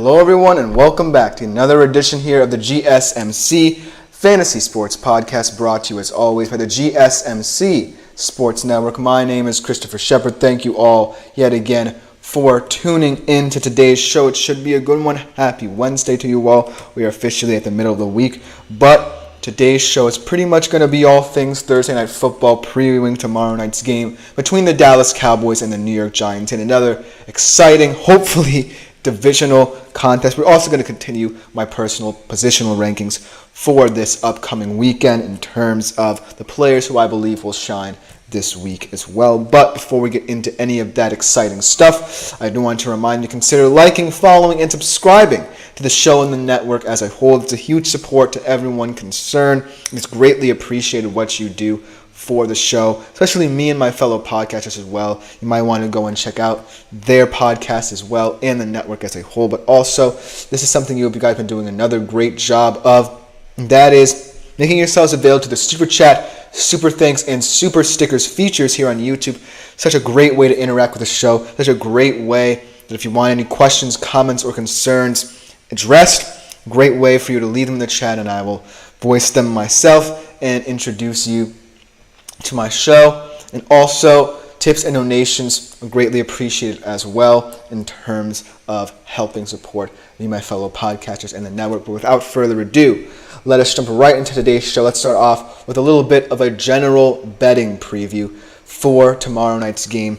Hello everyone and welcome back to another edition here of the GSMC Fantasy Sports Podcast, brought to you as always by the GSMC Sports Network. My name is Christopher Shepard. Thank you all yet again for tuning in to today's show. It should be a good one. Happy Wednesday to you all. We are officially at the middle of the week, but today's show is pretty much going to be all things Thursday Night Football, previewing tomorrow night's game between the Dallas Cowboys and the New York Giants in another exciting, hopefully divisional contest. We're also going to continue my personal positional rankings for this upcoming weekend in terms of the players who I believe will shine this week as well. But before we get into any of that exciting stuff, I do want to remind you to consider liking, following, and subscribing to the show and the network as a whole. It's a huge support to everyone concerned. It's greatly appreciated what you do for the show, especially me and my fellow podcasters as well. You might want to go and check out their podcast as well and the network as a whole. But also, this is something you guys have been doing another great job of, and that is making yourselves available to the Super Chat, Super Thanks, and Super Stickers features here on YouTube. Such a great way to interact with the show. Such a great way that if you want any questions, comments, or concerns addressed, great way for you to leave them in the chat, and I will voice them myself and introduce you to my show. And also, tips and donations are greatly appreciated as well in terms of helping support me, my fellow podcasters, and the network. But without further ado, let us jump right into today's show. Let's start off with a little bit of a general betting preview for tomorrow night's game,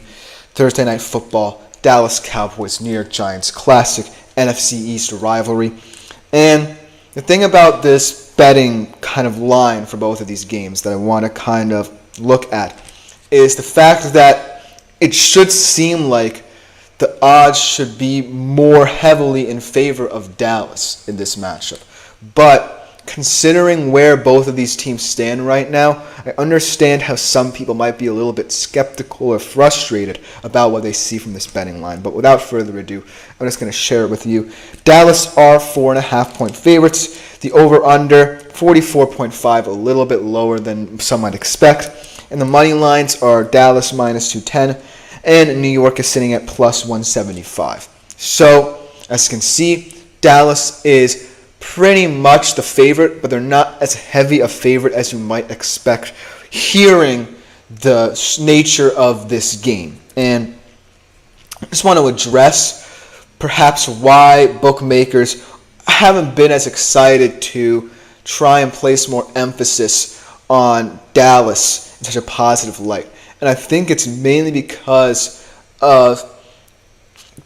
Thursday Night Football, Dallas Cowboys, New York Giants, classic NFC East rivalry. And the thing about this betting kind of line for both of these games that I want to kind of look at is the fact that it should seem like the odds should be more heavily in favor of Dallas in this matchup. But considering where both of these teams stand right now, I understand how some people might be a little bit skeptical or frustrated about what they see from this betting line. But without further ado, I'm just going to share it with you. Dallas are 4.5-point favorites. The over-under, 44.5, a little bit lower than some might expect. And the money lines are Dallas minus 210, and New York is sitting at plus 175. So, as you can see, Dallas is pretty much the favorite, but they're not as heavy a favorite as you might expect hearing the nature of this game. And I just want to address perhaps why bookmakers haven't been as excited to try and place more emphasis on Dallas in such a positive light. And I think it's mainly because of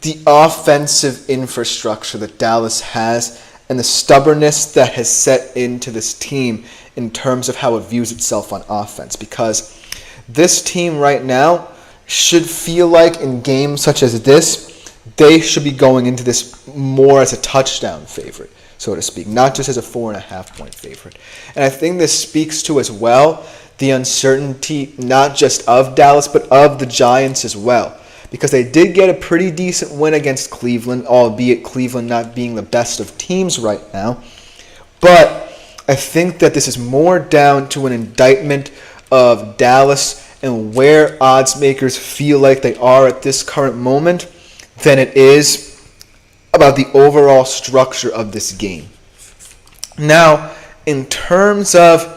the offensive infrastructure that Dallas has and the stubbornness that has set into this team in terms of how it views itself on offense. Because this team right now should feel like in games such as this, they should be going into this more as a touchdown favorite, so to speak, not just as a 4.5-point favorite. And I think this speaks to as well the uncertainty not just of Dallas, but of the Giants as well. Because they did get a pretty decent win against Cleveland, albeit Cleveland not being the best of teams right now. But I think that this is more down to an indictment of Dallas and where odds makers feel like they are at this current moment than it is about the overall structure of this game. Now, in terms of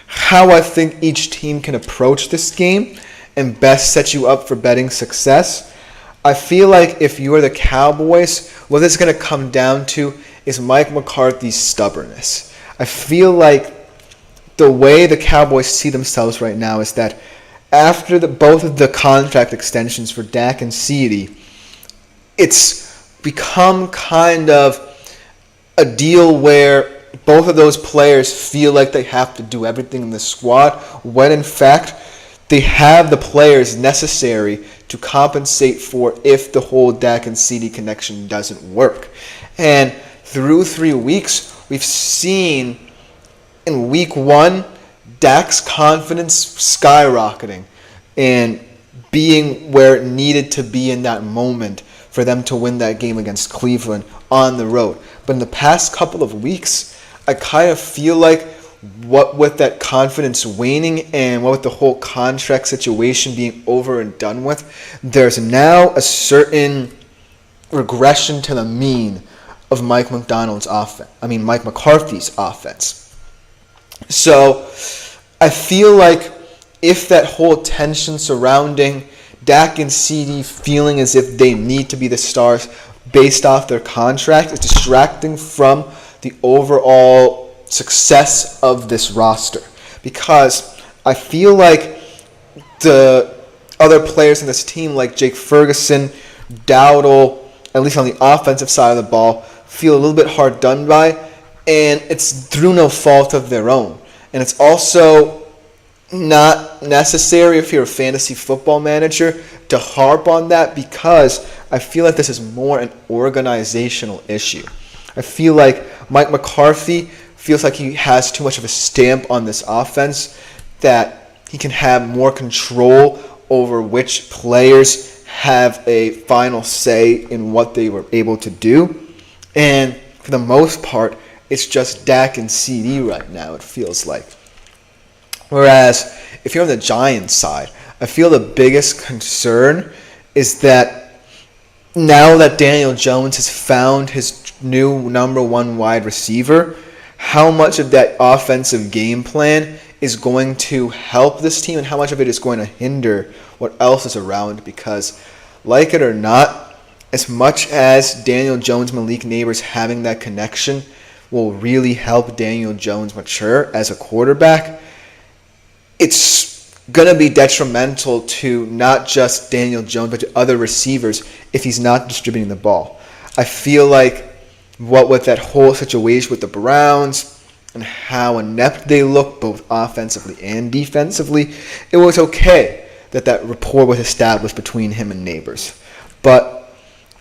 how I think each team can approach this game and best set you up for betting success, I feel like if you are the Cowboys, what it's going to come down to is Mike McCarthy's stubbornness. I feel like the way the Cowboys see themselves right now is that after both of the contract extensions for Dak and CeeDee, it's become kind of a deal where both of those players feel like they have to do everything in the squad, when in fact they have the players necessary to compensate for if the whole Dak and CeeDee connection doesn't work. And through 3 weeks, we've seen in week 1, Dak's confidence skyrocketing and being where it needed to be in that moment for them to win that game against Cleveland on the road. But in the past couple of weeks, I kind of feel like what with that confidence waning and what with the whole contract situation being over and done with, there's now a certain regression to the mean of Mike McCarthy's offense. So I feel like if that whole tension surrounding Dak and CD feeling as if they need to be the stars based off their contract is distracting from the overall success of this roster. Because I feel like the other players in this team, like Jake Ferguson, Dowdle, at least on the offensive side of the ball, feel a little bit hard done by, and it's through no fault of their own. And it's also not necessary if you're a fantasy football manager to harp on that, because I feel like this is more an organizational issue. I feel like Mike McCarthy feels like he has too much of a stamp on this offense, that he can have more control over which players have a final say in what they were able to do. And for the most part, it's just Dak and CD right now, it feels like. Whereas if you're on the Giants side, I feel the biggest concern is that now that Daniel Jones has found his new number one wide receiver, how much of that offensive game plan is going to help this team and how much of it is going to hinder what else is around. Because, like it or not, as much as Daniel Jones, Malik Neighbors having that connection will really help Daniel Jones mature as a quarterback, it's going to be detrimental to not just Daniel Jones, but to other receivers if he's not distributing the ball. I feel like what with that whole situation with the Browns and how inept they look both offensively and defensively, it was okay that rapport was established between him and Neighbors. But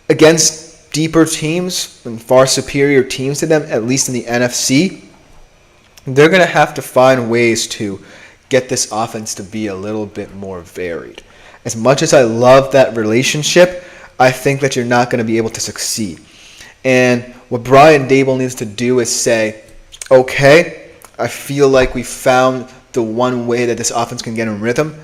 against deeper teams and far superior teams to them, at least in the NFC, they're going to have to find ways to get this offense to be a little bit more varied. As much as I love that relationship, I think that you're not going to be able to succeed. And what Brian Daboll needs to do is say, okay, I feel like we found the one way that this offense can get in rhythm,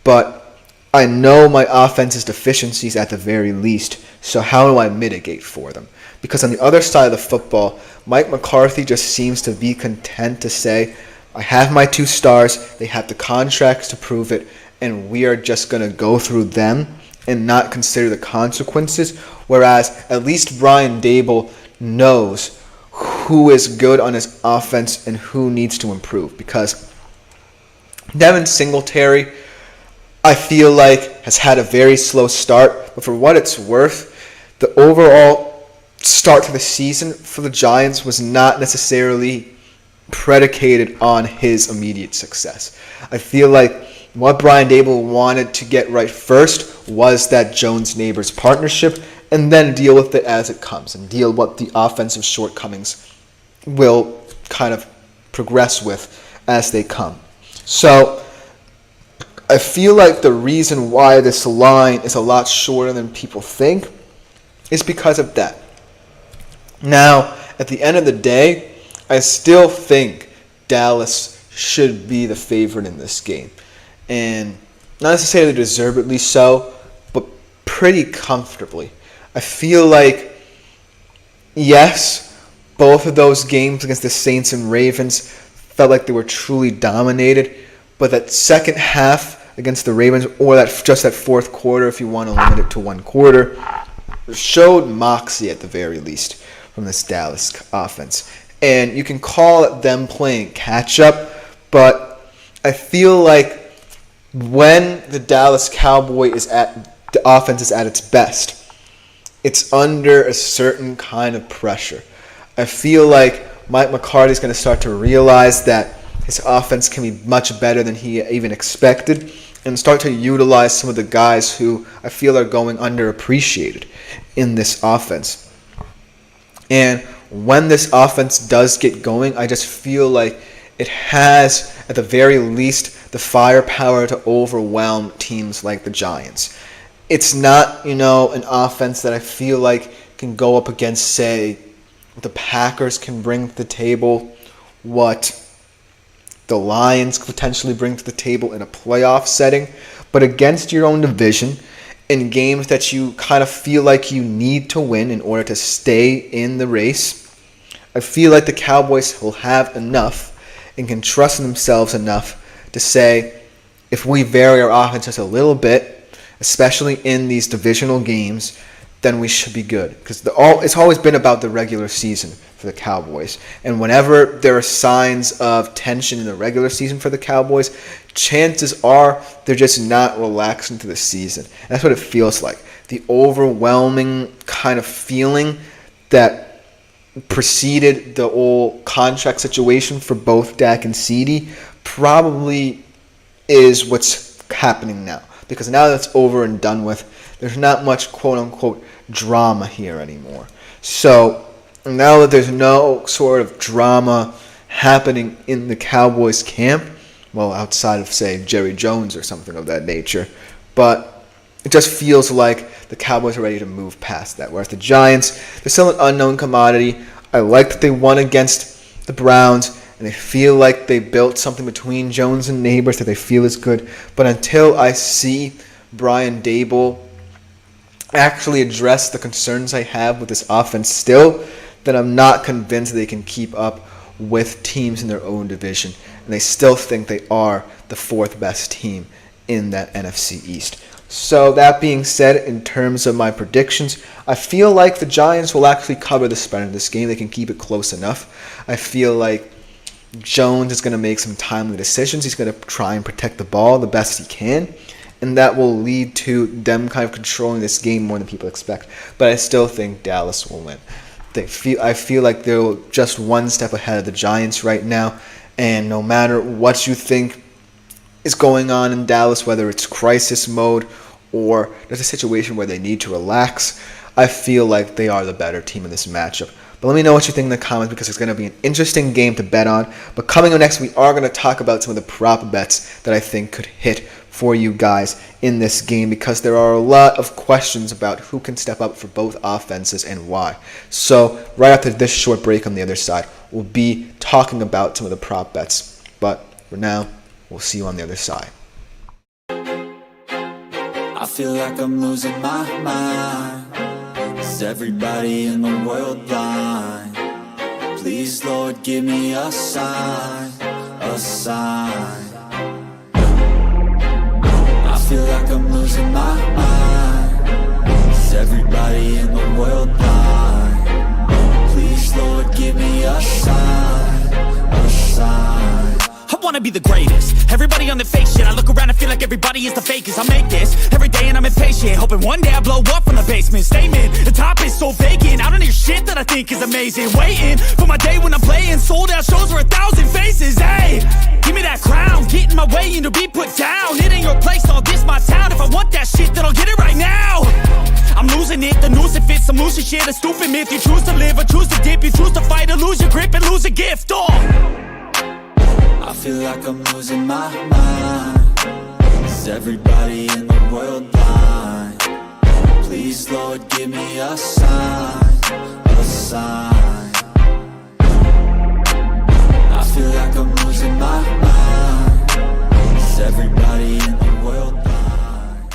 but I know my offense's deficiencies at the very least, so how do I mitigate for them? Because on the other side of the football, Mike McCarthy just seems to be content to say, I have my two stars, they have the contracts to prove it, and we are just going to go through them and not consider the consequences. Whereas at least Brian Daboll knows who is good on his offense and who needs to improve. Because Devin Singletary, I feel like, has had a very slow start, but for what it's worth, the overall start to the season for the Giants was not necessarily predicated on his immediate success. I feel like what Brian Daboll wanted to get right first was that Jones-Neighbors partnership, and then deal with it as it comes, and deal what the offensive shortcomings will kind of progress with as they come. So I feel like the reason why this line is a lot shorter than people think is because of that. Now, at the end of the day, I still think Dallas should be the favorite in this game. And not necessarily deservedly so, but pretty comfortably. I feel like, yes, both of those games against the Saints and Ravens felt like they were truly dominated, but that second half against the Ravens, or just that fourth quarter, if you want to limit it to one quarter, showed moxie at the very least from this Dallas offense. And you can call it them playing catch-up, but I feel like when the Dallas the offense is at its best, it's under a certain kind of pressure. I feel like Mike McCarthy's going to start to realize that his offense can be much better than he even expected, and start to utilize some of the guys who I feel are going underappreciated in this offense. And when this offense does get going, I just feel like it has, at the very least, the firepower to overwhelm teams like the Giants. It's not, an offense that I feel like can go up against, say, what the Packers can bring to the table, what the Lions could potentially bring to the table in a playoff setting. But against your own division, in games that you kind of feel like you need to win in order to stay in the race, I feel like the Cowboys will have enough and can trust in themselves enough to say, if we vary our offense just a little bit, especially in these divisional games, then we should be good. Because it's always been about the regular season for the Cowboys. And whenever there are signs of tension in the regular season for the Cowboys, chances are they're just not relaxed into the season. And that's what it feels like. The overwhelming kind of feeling that preceded the old contract situation for both Dak and CeeDee probably is what's happening now. Because now that's over and done with, there's not much quote-unquote drama here anymore. So now that there's no sort of drama happening in the Cowboys camp, well, outside of, say, Jerry Jones or something of that nature, but it just feels like the Cowboys are ready to move past that. Whereas the Giants, they're still an unknown commodity. I like that they won against the Browns, and they feel like they built something between Jones and Neighbors that they feel is good. But until I see Brian Daboll actually address the concerns I have with this offense still, then I'm not convinced they can keep up with teams in their own division. And they still think they are the fourth best team in that NFC East. So that being said, in terms of my predictions, I feel like the Giants will actually cover the spread in this game. They can keep it close enough. I feel like Jones is going to make some timely decisions. He's going to try and protect the ball the best he can. And that will lead to them kind of controlling this game more than people expect. But I still think Dallas will win. I feel like they're just one step ahead of the Giants right now. And no matter what you think is going on in Dallas, whether it's crisis mode or there's a situation where they need to relax, I feel like they are the better team in this matchup. But let me know what you think in the comments, because it's going to be an interesting game to bet on. But coming up next, we are going to talk about some of the prop bets that I think could hit for you guys in this game, because there are a lot of questions about who can step up for both offenses and why. So right after this short break on the other side, we'll be talking about some of the prop bets. But for now, we'll see you on the other side. I feel like I'm losing my mind. Is everybody in the world blind? Please, Lord, give me a sign, a sign. I feel like I'm losing my mind. Is everybody in the world blind? Please, Lord, give me a sign, a sign. I wanna be the greatest. Everybody on the fake shit. I look around and feel like everybody is the fakest. I make this every day and I'm impatient, hoping one day I blow up from the basement. Statement, the top is so vacant. I don't hear shit that I think is amazing. Waiting for my day when I'm playing sold out shows for 1,000 faces. Hey, give me that crown, get in my way and to be put down. It ain't your place, all this my town. If I want that shit, then I'll get it right now. I'm losing it, the noose it fits. I'm losing shit, a stupid myth. You choose to live or choose to dip. You choose to fight or lose your grip and lose a gift. I feel like I'm losing my mind. Is everybody in the world blind? Please, Lord, give me a sign, a sign. I feel like I'm losing my mind. Is everybody in the world blind?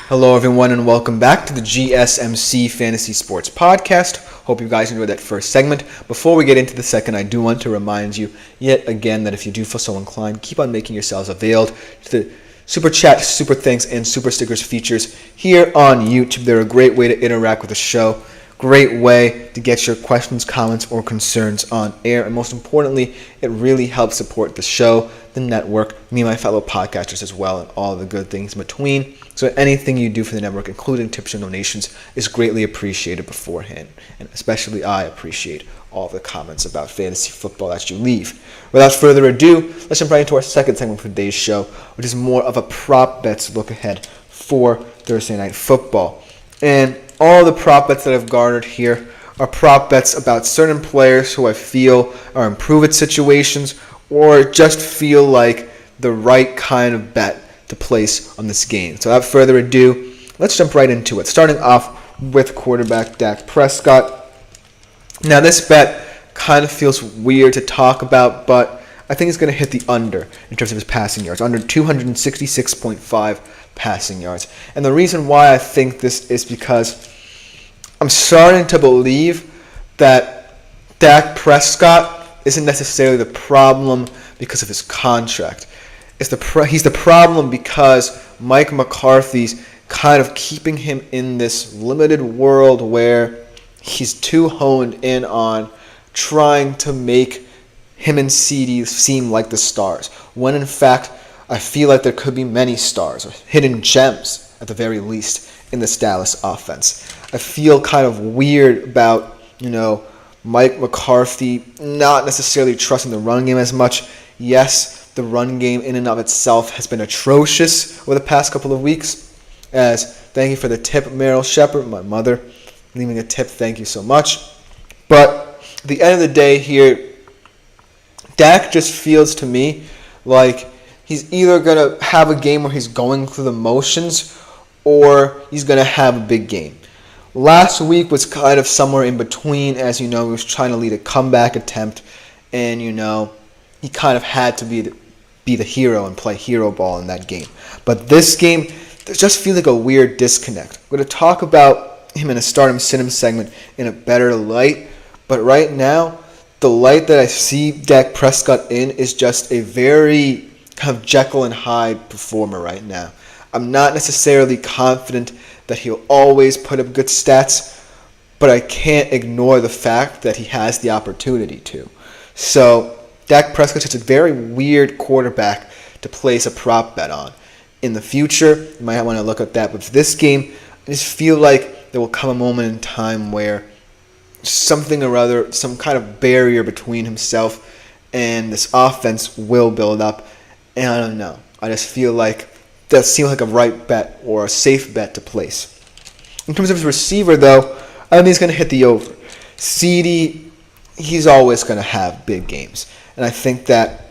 Hello everyone, and welcome back to the GSMC Fantasy Sports Podcast. Hope you guys enjoyed that first segment. Before we get into the second, I do want to remind you yet again that if you do feel so inclined, keep on making yourselves availed to the Super Chat, Super Thanks, and Super Stickers features here on YouTube. They're a great way to interact with the show. Great way to get your questions, comments, or concerns on air. And most importantly, it really helps support the show, the network, me and my fellow podcasters as well, and all the good things in between. So anything you do for the network, including tips and donations, is greatly appreciated beforehand. And especially I appreciate all the comments about fantasy football that you leave. Without further ado, let's jump right into our second segment for today's show, which is more of a prop bets look ahead for Thursday Night Football. And all the prop bets that I've garnered here are prop bets about certain players who I feel are improved situations or just feel like the right kind of bet to place on this game. So without further ado, let's jump right into it. Starting off with quarterback Dak Prescott. Now this bet kind of feels weird to talk about, but I think he's going to hit the under in terms of his passing yards, under 266.5 passing yards. And the reason why I think this is because I'm starting to believe that Dak Prescott isn't necessarily the problem because of his contract. He's the problem because Mike McCarthy's kind of keeping him in this limited world where he's too honed in on trying to make him and CD seem like the stars, when in fact I feel like there could be many stars, or hidden gems at the very least, in this Dallas offense. I feel kind of weird about, Mike McCarthy not necessarily trusting the run game as much. Yes, the run game in and of itself has been atrocious over the past couple of weeks. Thank you for the tip, Meryl Shepard, my mother, leaving a tip. Thank you so much. But at the end of the day here, Dak just feels to me like he's either going to have a game where he's going through the motions or he's going to have a big game. Last week was kind of somewhere in between. As you know, he was trying to lead a comeback attempt, and he kind of had to be the hero and play hero ball in that game. But this game, there just feels like a weird disconnect. We're going to talk about him in a Stardom Cinema segment in a better light, but right now, the light that I see Dak Prescott in is just a very kind of Jekyll and Hyde performer right now. I'm not necessarily confident that he'll always put up good stats, but I can't ignore the fact that he has the opportunity to. So Dak Prescott's just a very weird quarterback to place a prop bet on. In the future, you might want to look at that, but for this game, I just feel like there will come a moment in time where something or other, some kind of barrier between himself and this offense will build up. And I don't know. I just feel like that seems like a right bet or a safe bet to place. In terms of his receiver, though, I think he's going to hit the over. CD, he's always going to have big games. And I think that,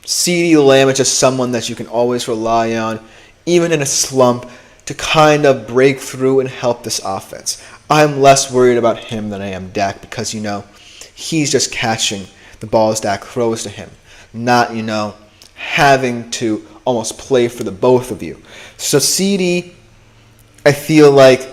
CD Lamb is just someone that you can always rely on, even in a slump, to kind of break through and help this offense. I'm less worried about him than I am Dak because, he's just catching the balls Dak throws to him, not, having to almost play for the both of you. So CD, I feel like,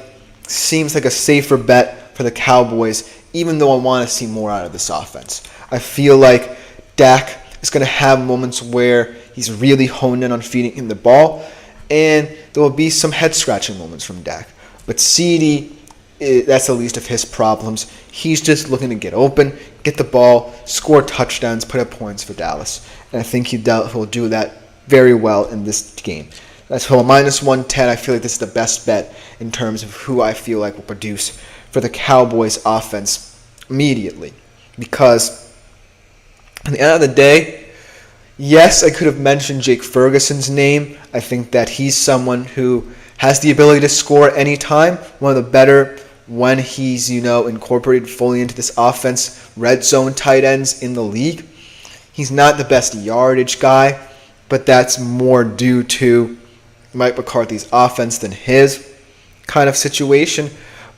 seems like a safer bet for the Cowboys, even though I want to see more out of this offense. I feel like Dak is going to have moments where he's really honed in on feeding him the ball, and there will be some head-scratching moments from Dak. But CD, that's the least of his problems. He's just looking to get open, get the ball, score touchdowns, put up points for Dallas. And I think he'll do that very well in this game. That's for minus 110. I feel like this is the best bet in terms of who I feel like will produce for the Cowboys offense immediately. Because at the end of the day, yes, I could have mentioned Jake Ferguson's name. I think that he's someone who has the ability to score anytime. One of the better, when he's, incorporated fully into this offense, red zone tight ends in the league. He's not the best yardage guy, but that's more due to Mike McCarthy's offense than his kind of situation.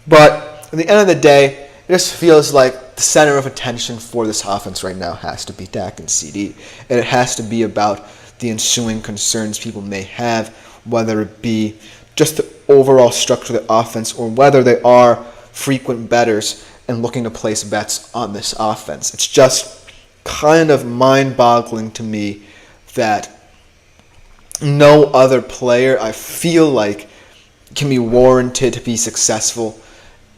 But at the end of the day, it just feels like the center of attention for this offense right now has to be Dak and CD. And it has to be about the ensuing concerns people may have, whether it be just the overall structure of the offense or whether they are frequent bettors and looking to place bets on this offense. It's just kind of mind-boggling to me that no other player, I feel like, can be warranted to be successful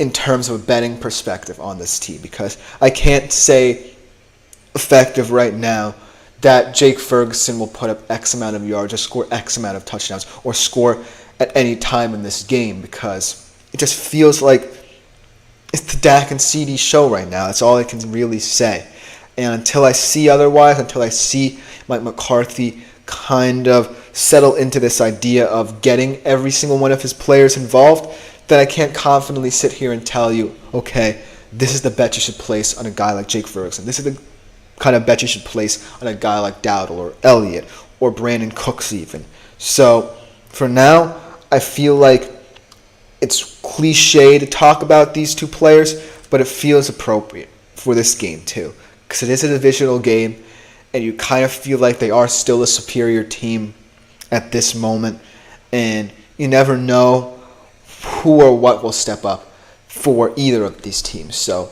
in terms of a betting perspective on this team, because I can't say effective right now that Jake Ferguson will put up X amount of yards or score X amount of touchdowns or score at any time in this game, because it just feels like it's the Dak and CD show right now. That's all I can really say. And until I see otherwise, until I see Mike McCarthy kind of settle into this idea of getting every single one of his players involved, then I can't confidently sit here and tell you, okay, this is the bet you should place on a guy like Jake Ferguson. This is the kind of bet you should place on a guy like Dowdle or Elliott or Brandon Cooks even. So for now, I feel like it's cliche to talk about these two players, but it feels appropriate for this game too. because it is a divisional game, and you kind of feel like they are still a superior team at this moment, and you never know who or what will step up for either of these teams. So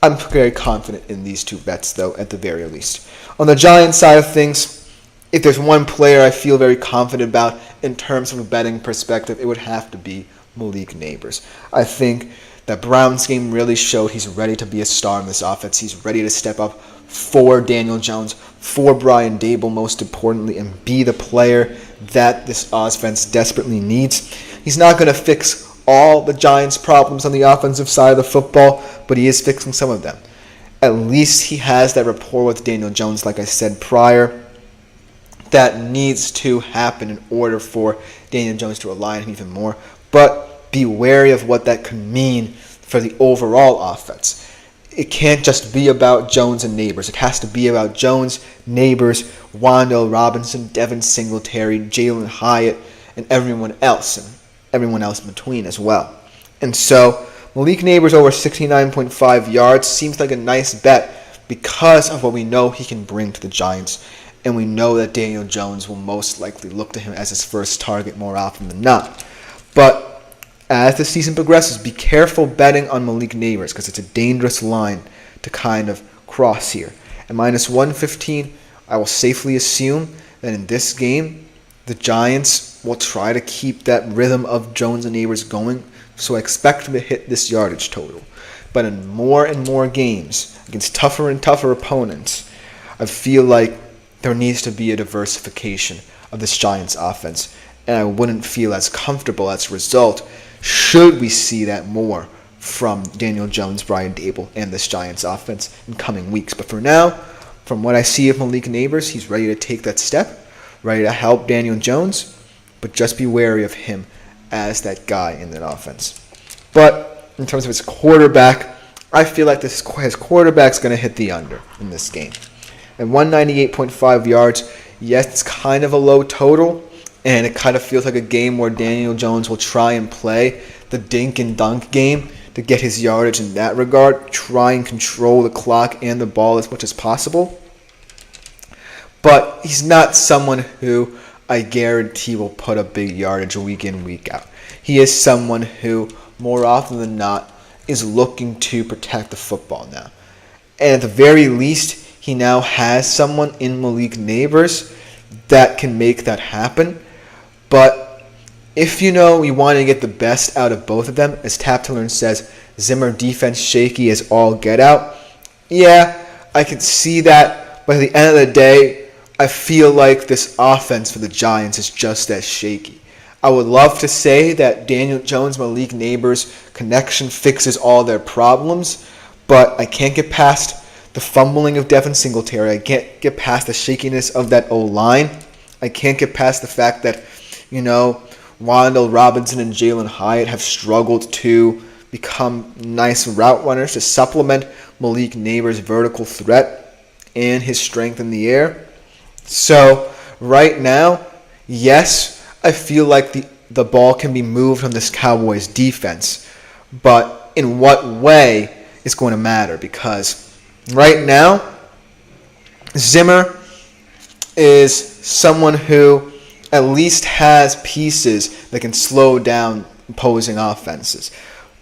I'm very confident in these two bets, though, at the very least. On the Giants side of things, if there's one player I feel very confident about in terms of a betting perspective, it would have to be Malik Nabers. I think that Brown's game really showed he's ready to be a star in this offense. He's ready to step up for Daniel Jones, for Brian Daboll most importantly, and be the player that this offense desperately needs. He's not going to fix all the Giants' problems on the offensive side of the football, but he is fixing some of them. At least he has that rapport with Daniel Jones, like I said prior, that needs to happen in order for Daniel Jones to align him even more. But be wary of what that could mean for the overall offense. It can't just be about Jones and Nabers. It has to be about Jones, Nabers, Wan'Dale Robinson, Devin Singletary, Jalen Hyatt, and everyone else in between as well. And so Malik Nabers over 69.5 yards seems like a nice bet because of what we know he can bring to the Giants. And we know that Daniel Jones will most likely look to him as his first target more often than not. But as the season progresses, be careful betting on Malik Nabers because it's a dangerous line to kind of cross here. At minus 115, I will safely assume that in this game, the Giants will try to keep that rhythm of Jones and Nabers going, so I expect them to hit this yardage total. But in more and more games, against tougher and tougher opponents, I feel like there needs to be a diversification of this Giants offense, and I wouldn't feel as comfortable as a result should we see that more from Daniel Jones, Brian Daboll, and this Giants offense in coming weeks. But for now, from what I see of Malik Nabers, he's ready to take that step, ready to help Daniel Jones, but just be wary of him as that guy in that offense. But in terms of his quarterback, I feel like his quarterback's going to hit the under in this game. At 198.5 yards, yes, it's kind of a low total, and it kind of feels like a game where Daniel Jones will try and play the dink and dunk game to get his yardage in that regard, try and control the clock and the ball as much as possible. But he's not someone who I guarantee will put up big yardage week in, week out. He is someone who, more often than not, is looking to protect the football now. And at the very least, he now has someone in Malik Nabers that can make that happen. But if you want to get the best out of both of them, as Tap to Learn says, Zimmer defense shaky as all get out. Yeah, I can see that. But at the end of the day, I feel like this offense for the Giants is just as shaky. I would love to say that Daniel Jones, Malik Nabers connection fixes all their problems, but I can't get past the fumbling of Devin Singletary. I can't get past the shakiness of that O-line. I can't get past the fact that, Wan'Dale Robinson and Jalen Hyatt have struggled to become nice route runners to supplement Malik Nabers' vertical threat and his strength in the air. So right now, yes, I feel like the ball can be moved on this Cowboys defense, but in what way is going to matter, because right now, Zimmer is someone who at least has pieces that can slow down opposing offenses.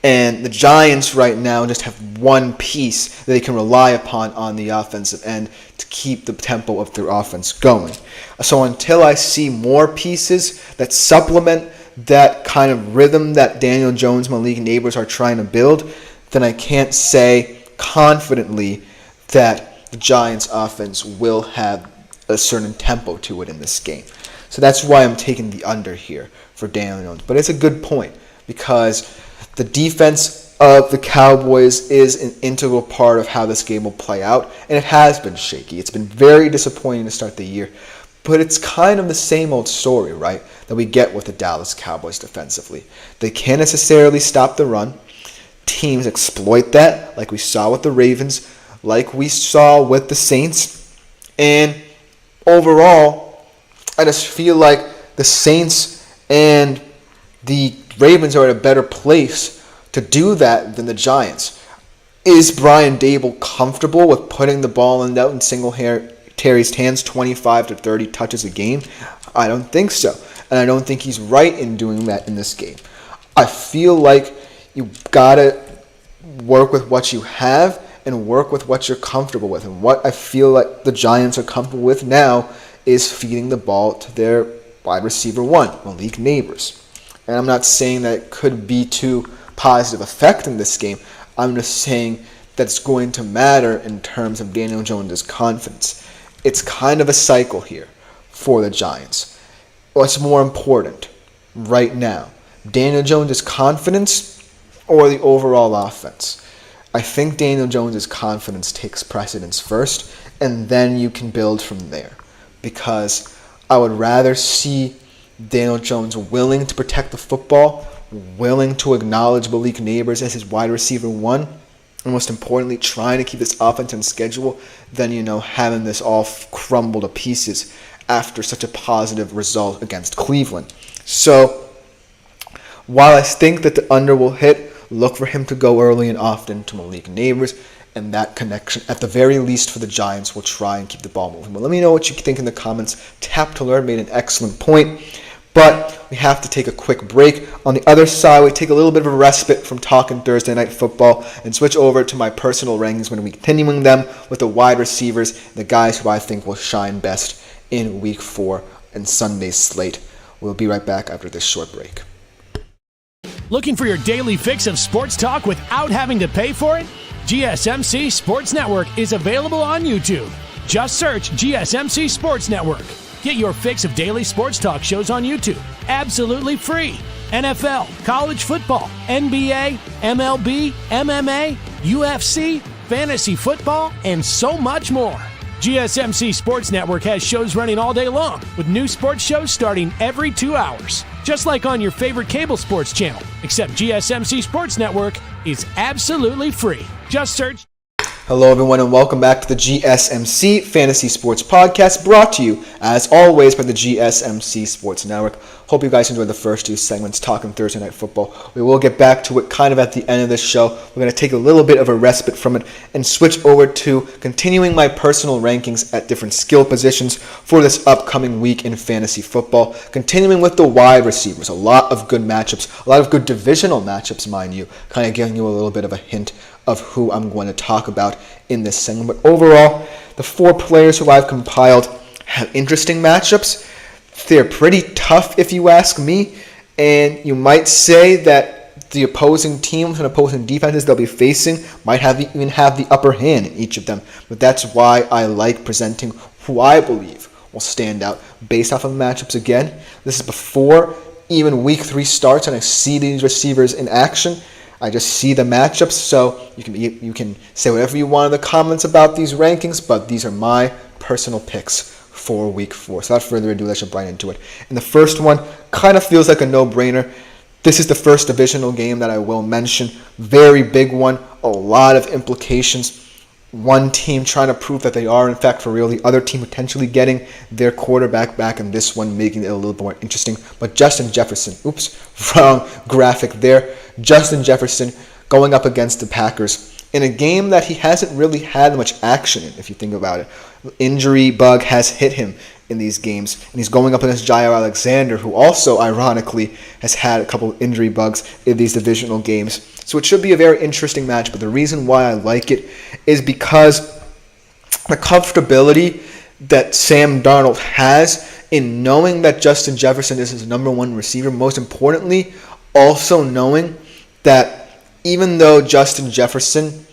And the Giants right now just have one piece that they can rely upon on the offensive end to keep the tempo of their offense going. So until I see more pieces that supplement that kind of rhythm that Daniel Jones, Malik Nabers are trying to build, then I can't say confidently that the Giants offense will have a certain tempo to it in this game. So that's why I'm taking the under here for Daniel Jones. But it's a good point, because the defense of the Cowboys is an integral part of how this game will play out, and it has been shaky. It's been very disappointing to start the year, but it's kind of the same old story, right, that we get with the Dallas Cowboys defensively. They can't necessarily stop the run. Teams exploit that, like we saw with the Ravens, like we saw with the Saints, and overall, I just feel like the Saints and the Ravens are in a better place to do that than the Giants. Is Brian Dable comfortable with putting the ball out in Singletary's hands 25 to 30 touches a game? I don't think so. And I don't think he's right in doing that in this game. I feel like you got to work with what you have and work with what you're comfortable with. And what I feel like the Giants are comfortable with now is feeding the ball to their wide receiver one, Malik Nabers. And I'm not saying that it could be to positive effect in this game. I'm just saying that's going to matter in terms of Daniel Jones' confidence. It's kind of a cycle here for the Giants. What's more important right now? Daniel Jones' confidence or the overall offense? I think Daniel Jones' confidence takes precedence first, and then you can build from there. Because I would rather see Daniel Jones willing to protect the football, willing to acknowledge Malik Nabers as his wide receiver one, and most importantly, trying to keep this offense on schedule than, having this all crumble to pieces after such a positive result against Cleveland. So, while I think that the under will hit, look for him to go early and often to Malik Nabers, and that connection, at the very least for the Giants, will try and keep the ball moving. But let me know what you think in the comments. Tap to Learn made an excellent point, but we have to take a quick break. On the other side, we take a little bit of a respite from talking Thursday Night Football and switch over to my personal rankings when we're continuing them with the wide receivers, the guys who I think will shine best in Week 4 and Sunday's slate. We'll be right back after this short break. Looking for your daily fix of sports talk without having to pay for it? GSMC Sports Network is available on YouTube. Just search GSMC Sports Network. Get your fix of daily sports talk shows on YouTube, absolutely free. NFL, college football, NBA, MLB, MMA, UFC, fantasy football, and so much more. GSMC Sports Network has shows running all day long, with new sports shows starting every 2 hours. Just like on your favorite cable sports channel, except GSMC Sports Network is absolutely free. Just search. Hello, everyone, and welcome back to the GSMC Fantasy Sports Podcast, brought to you, as always, by the GSMC Sports Network. Hope you guys enjoyed the first 2 segments talking Thursday Night Football. We will get back to it kind of at the end of this show. We're going to take a little bit of a respite from it and switch over to continuing my personal rankings at different skill positions for this upcoming week in fantasy football. Continuing with the wide receivers, a lot of good matchups, a lot of good divisional matchups, mind you, kind of giving you a little bit of a hint of who I'm going to talk about in this segment. But overall, the 4 players who I've compiled have interesting matchups. They're pretty tough if you ask me, and you might say that the opposing teams and opposing defenses they'll be facing might even have the upper hand in each of them. But that's why I like presenting who I believe will stand out based off of matchups again. This is before even Week 3 starts, and I see these receivers in action. I just see the matchups, so you can say whatever you want in the comments about these rankings, but these are my personal picks for Week 4. So without further ado, let's jump right into it. And the first one kind of feels like a no-brainer. This is the first divisional game that I will mention. Very big one, a lot of implications. One team trying to prove that they are, in fact, for real. The other team potentially getting their quarterback back, and this one making it a little more interesting. But Justin Jefferson, wrong graphic there. Justin Jefferson going up against the Packers in a game that he hasn't really had much action in, if you think about it. Injury bug has hit him in these games, and he's going up against Jair Alexander, who also, ironically, has had a couple of injury bugs in these divisional games. So it should be a very interesting match, but the reason why I like it is because the comfortability that Sam Darnold has in knowing that Justin Jefferson is his number 1 receiver, most importantly, also knowing that even though Justin Jefferson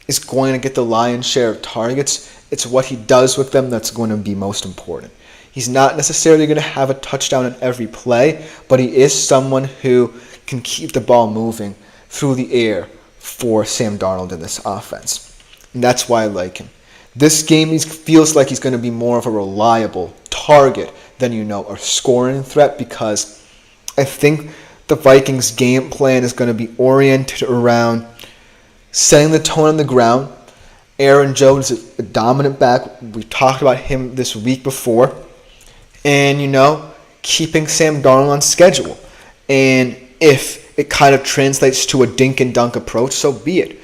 is going to get the lion's share of targets, it's what he does with them that's going to be most important. He's not necessarily going to have a touchdown in every play, but he is someone who can keep the ball moving through the air for Sam Darnold in this offense. And that's why I like him. This game he feels like he's going to be more of a reliable target than, a scoring threat, because I think the Vikings' game plan is going to be oriented around setting the tone on the ground. Aaron Jones is a dominant back. We talked about him this week before. And, keeping Sam Darnold on schedule. And if it kind of translates to a dink and dunk approach, so be it.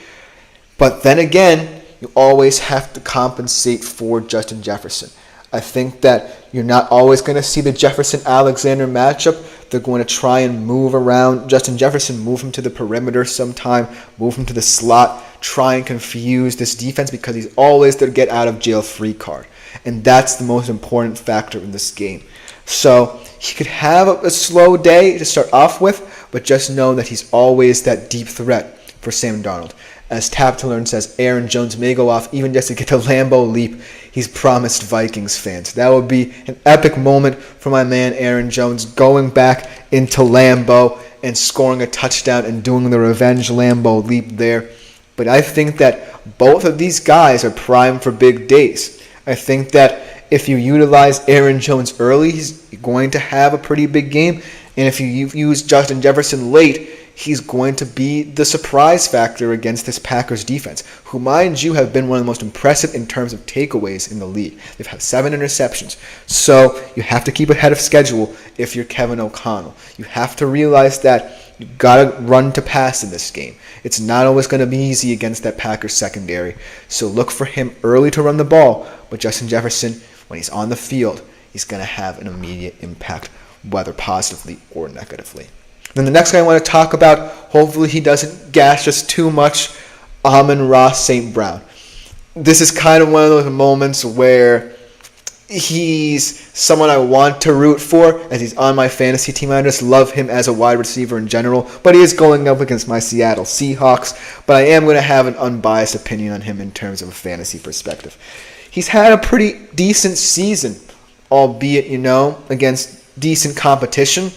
But then again, you always have to compensate for Justin Jefferson. I think that you're not always going to see the Jefferson-Alexander matchup. They're going to try and move around Justin Jefferson, move him to the perimeter sometime, move him to the slot, try and confuse this defense because he's always their get-out-of-jail-free card. And that's the most important factor in this game. So he could have a slow day to start off with, but just know that he's always that deep threat for Sam Darnold. As Tap to Learn says, Aaron Jones may go off even just to get the Lambeau leap he's promised Vikings fans. That would be an epic moment for my man Aaron Jones, going back into Lambeau and scoring a touchdown and doing the revenge Lambeau leap there. But I think that both of these guys are primed for big days. I think that if you utilize Aaron Jones early, he's going to have a pretty big game. And if you use Justin Jefferson late, he's going to be the surprise factor against this Packers defense, who, mind you, have been one of the most impressive in terms of takeaways in the league. They've had 7 interceptions. So you have to keep ahead of schedule if you're Kevin O'Connell. You have to realize that you've got to run to pass in this game. It's not always going to be easy against that Packers secondary. So look for him early to run the ball. But Justin Jefferson, when he's on the field, he's going to have an immediate impact, whether positively or negatively. Then the next guy I want to talk about, hopefully he doesn't gash us too much, Amon-Ra St. Brown. This is kind of one of those moments where he's someone I want to root for, as he's on my fantasy team. I just love him as a wide receiver in general, but he is going up against my Seattle Seahawks. But I am going to have an unbiased opinion on him in terms of a fantasy perspective. He's had a pretty decent season, albeit, against decent competition,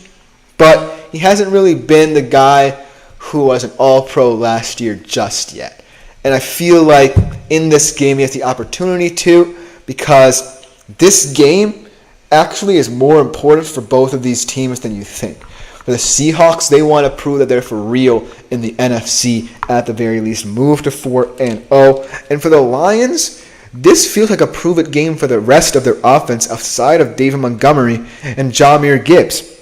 but he hasn't really been the guy who was an all-pro last year just yet. And I feel like in this game he has the opportunity to, because this game actually is more important for both of these teams than you think. For the Seahawks, they want to prove that they're for real in the NFC at the very least, move to 4-0. And for the Lions, this feels like a prove-it game for the rest of their offense outside of David Montgomery and Jahmyr Gibbs.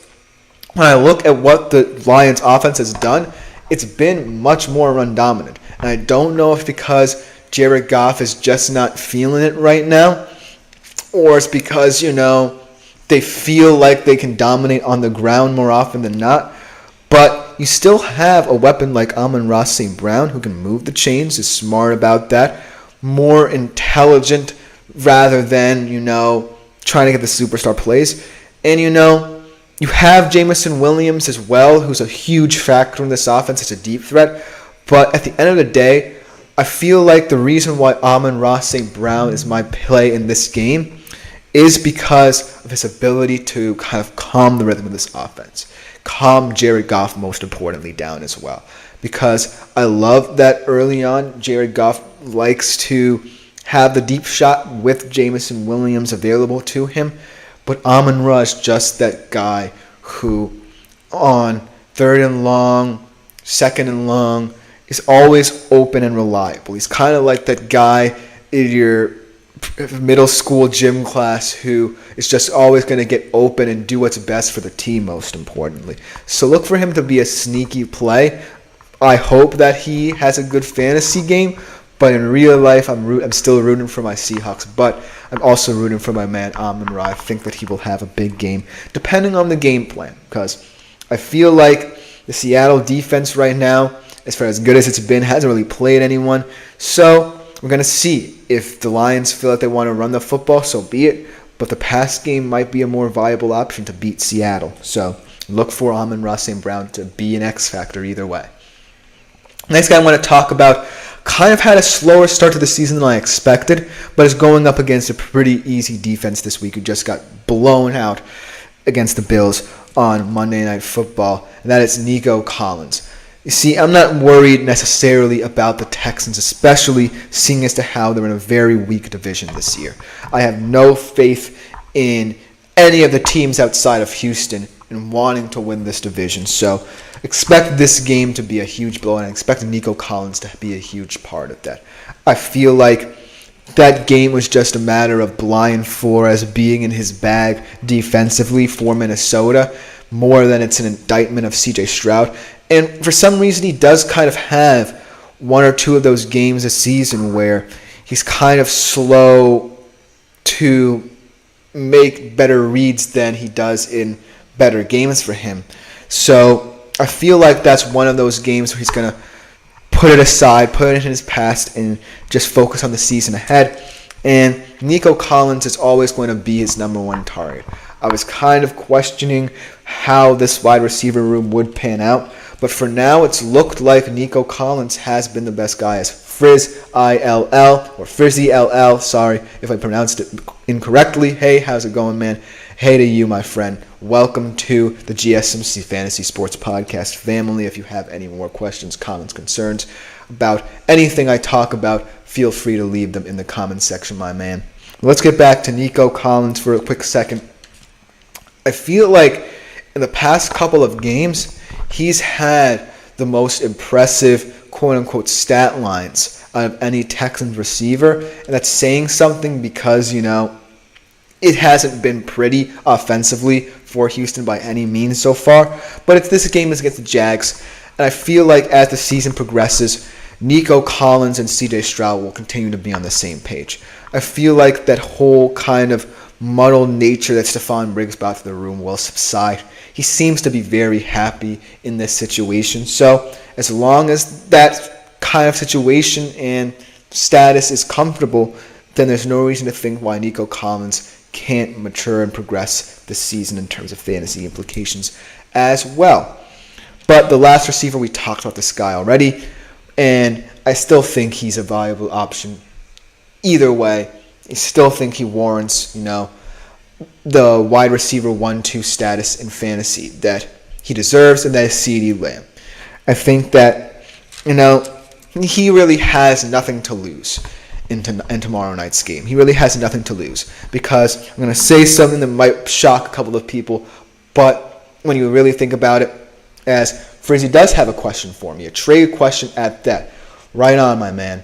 When I look at what the Lions offense has done, it's been much more run dominant. And I don't know if because Jared Goff is just not feeling it right now, or it's because, they feel like they can dominate on the ground more often than not. But you still have a weapon like Amon-Ra St. Brown who can move the chains, is smart about that, more intelligent rather than, trying to get the superstar plays. And, you have Jameson Williams as well, who's a huge factor in this offense. It's a deep threat. But at the end of the day, I feel like the reason why Amon-Ra St. Brown is my play in this game is because of his ability to kind of calm the rhythm of this offense. Calm Jared Goff, most importantly, down as well. Because I love that early on, Jared Goff likes to have the deep shot with Jameson Williams available to him. But Amon-Ra is just that guy who, on 3rd and long, 2nd and long, is always open and reliable. He's kind of like that guy in your middle school gym class who is just always going to get open and do what's best for the team, most importantly. So look for him to be a sneaky play. I hope that he has a good fantasy game, but in real life, I'm still rooting for my Seahawks, but I'm also rooting for my man Amon-Ra. I think that he will have a big game, depending on the game plan, because I feel like the Seattle defense right now, as far as good as it's been, hasn't really played anyone. So we're going to see if the Lions feel like they want to run the football, so be it. But the pass game might be a more viable option to beat Seattle. So look for Amon-Ra St. Brown to be an X factor either way. Next guy I want to talk about kind of had a slower start to the season than I expected, but is going up against a pretty easy defense this week who just got blown out against the Bills on Monday Night Football, and that is Nico Collins. You see, I'm not worried necessarily about the Texans, especially seeing as to how they're in a very weak division this year. I have no faith in any of the teams outside of Houston in wanting to win this division. So expect this game to be a huge blow, and I expect Nico Collins to be a huge part of that. I feel like that game was just a matter of Brian Flores being in his bag defensively for Minnesota more than it's an indictment of C.J. Stroud. And for some reason, he does kind of have one or two of those games this season where he's kind of slow to make better reads than he does in better games for him. So I feel like that's one of those games where he's going to put it aside, put it in his past, and just focus on the season ahead. And Nico Collins is always going to be his number one target. I was kind of questioning how this wide receiver room would pan out, but for now it's looked like Nico Collins has been the best guy as Frizz ILL, or Frizzy LL, sorry if I pronounced it incorrectly. Hey, how's it going, man? Hey to you, my friend. Welcome to the GSMC Fantasy Sports Podcast family. If you have any more questions, comments, concerns about anything I talk about, feel free to leave them in the comments section, my man. Let's get back to Nico Collins for a quick second. I feel like in the past couple of games, he's had the most impressive quote-unquote stat lines out of any Texans receiver, and that's saying something because, it hasn't been pretty offensively for Houston by any means so far, but this game is against the Jags, and I feel like as the season progresses, Nico Collins and CJ Stroud will continue to be on the same page. I feel like that whole kind of muddled nature that Stephon Diggs brought to the room will subside. He seems to be very happy in this situation. So as long as that kind of situation and status is comfortable, then there's no reason to think why Nico Collins can't mature and progress this season in terms of fantasy implications as well. But the last receiver, we talked about this guy already, and I still think he's a valuable option. Either way, I still think he warrants, the wide receiver 1-2 status in fantasy that he deserves, and that is CeeDee Lamb. I think that, he really has nothing to lose in tomorrow night's game. He really has nothing to lose because I'm going to say something that might shock a couple of people, but when you really think about it, as Frizzy does have a question for me, a trade question at that. Right on, my man.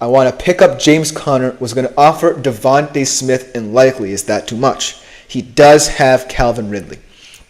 I want to pick up James Conner, was going to offer Devontae Smith, and likely is that too much. He does have Calvin Ridley.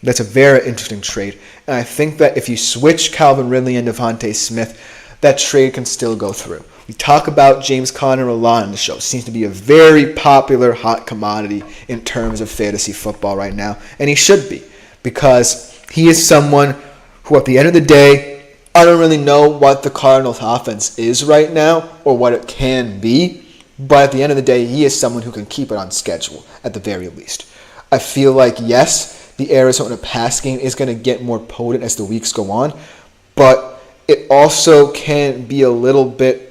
That's a very interesting trade, and I think that if you switch Calvin Ridley and Devontae Smith, that trade can still go through. We talk about James Conner a lot on the show. Seems to be a very popular hot commodity in terms of fantasy football right now, and he should be because he is someone who at the end of the day, I don't really know what the Cardinals offense is right now or what it can be, but at the end of the day, he is someone who can keep it on schedule at the very least. I feel like, yes, the Arizona pass game is going to get more potent as the weeks go on, but it also can be a little bit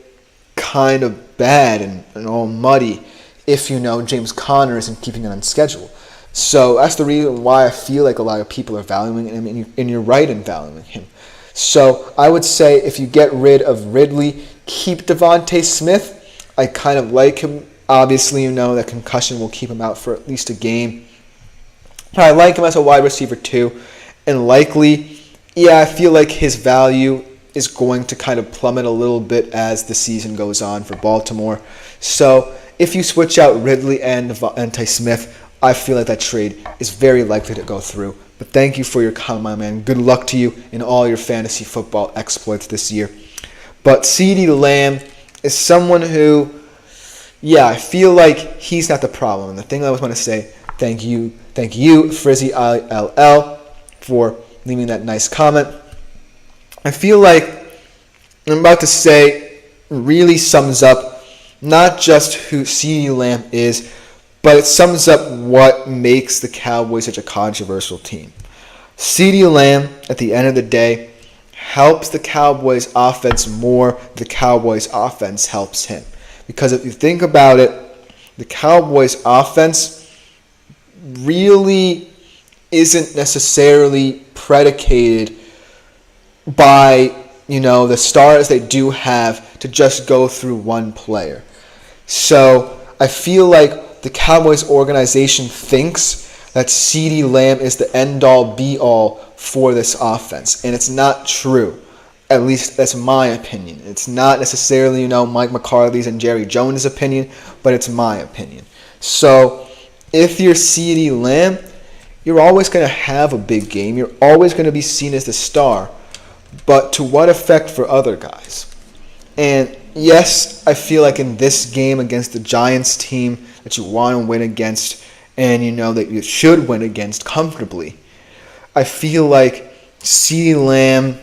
kind of bad and all muddy if James Conner isn't keeping it on schedule. So that's the reason why I feel like a lot of people are valuing him, and you're right in valuing him. So I would say if you get rid of Ridley, keep Devontae Smith. I kind of like him. Obviously, that concussion will keep him out for at least a game. But I like him as a wide receiver too. And likely, I feel like his value is going to kind of plummet a little bit as the season goes on for Baltimore. So if you switch out Ridley and Devontae Smith, I feel like that trade is very likely to go through. But thank you for your comment, my man. Good luck to you in all your fantasy football exploits this year. But CeeDee Lamb is someone who, I feel like he's not the problem. And the thing I always want to say, thank you, Frizzy ILL, for leaving that nice comment. I feel like I'm about to say really sums up not just who CeeDee Lamb is, but it sums up what makes the Cowboys such a controversial team. CeeDee Lamb, at the end of the day, helps the Cowboys offense more than the Cowboys offense helps him. Because if you think about it, the Cowboys offense really isn't necessarily predicated by, the stars they do have to just go through one player. So I feel like the Cowboys organization thinks that CeeDee Lamb is the end-all, be-all for this offense, and it's not true. At least that's my opinion. It's not necessarily, Mike McCarthy's and Jerry Jones' opinion, but it's my opinion. So if you're CeeDee Lamb, you're always going to have a big game. You're always going to be seen as the star. But to what effect for other guys? And yes, I feel like in this game against the Giants team that you want to win against, and you know that you should win against comfortably, I feel like CeeDee Lamb,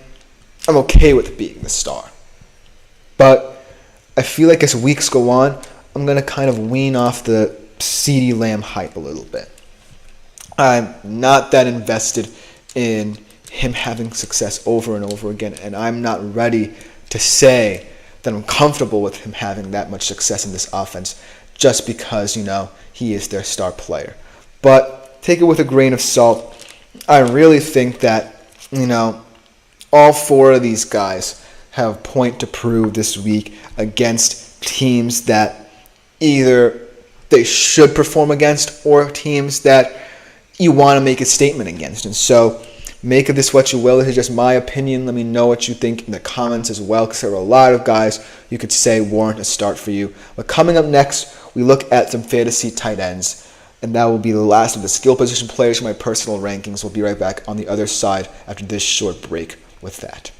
I'm okay with being the star. But I feel like as weeks go on, I'm going to kind of wean off the CeeDee Lamb hype a little bit. I'm not that invested in him having success over and over again, and I'm not ready to say that I'm comfortable with him having that much success in this offense just because, you know, he is their star player. But take it with a grain of salt. I really think that, you know, all four of these guys have a point to prove this week against teams that either they should perform against or teams that you want to make a statement against. And so make of this what you will. This is just my opinion. Let me know what you think in the comments as well, because there are a lot of guys you could say warrant a start for you. But coming up next, we look at some fantasy tight ends. And that will be the last of the skill position players for my personal rankings. We'll be right back on the other side after this short break with that.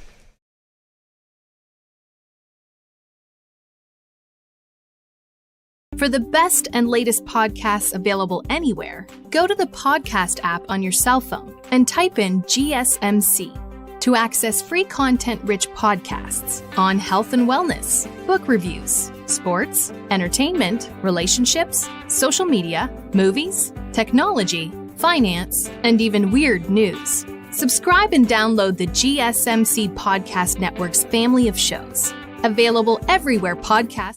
For the best and latest podcasts available anywhere, go to the podcast app on your cell phone and type in GSMC to access free content-rich podcasts on health and wellness, book reviews, sports, entertainment, relationships, social media, movies, technology, finance, and even weird news. Subscribe and download the GSMC Podcast Network's family of shows, available everywhere podcasts.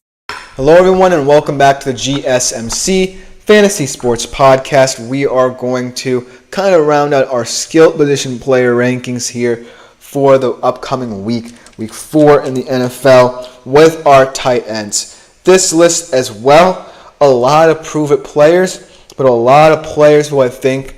Hello, everyone, and welcome back to the GSMC Fantasy Sports Podcast. We are going to kind of round out our skill position player rankings here for the upcoming week 4 in the NFL, with our tight ends. This list as well, a lot of prove-it players, but a lot of players who I think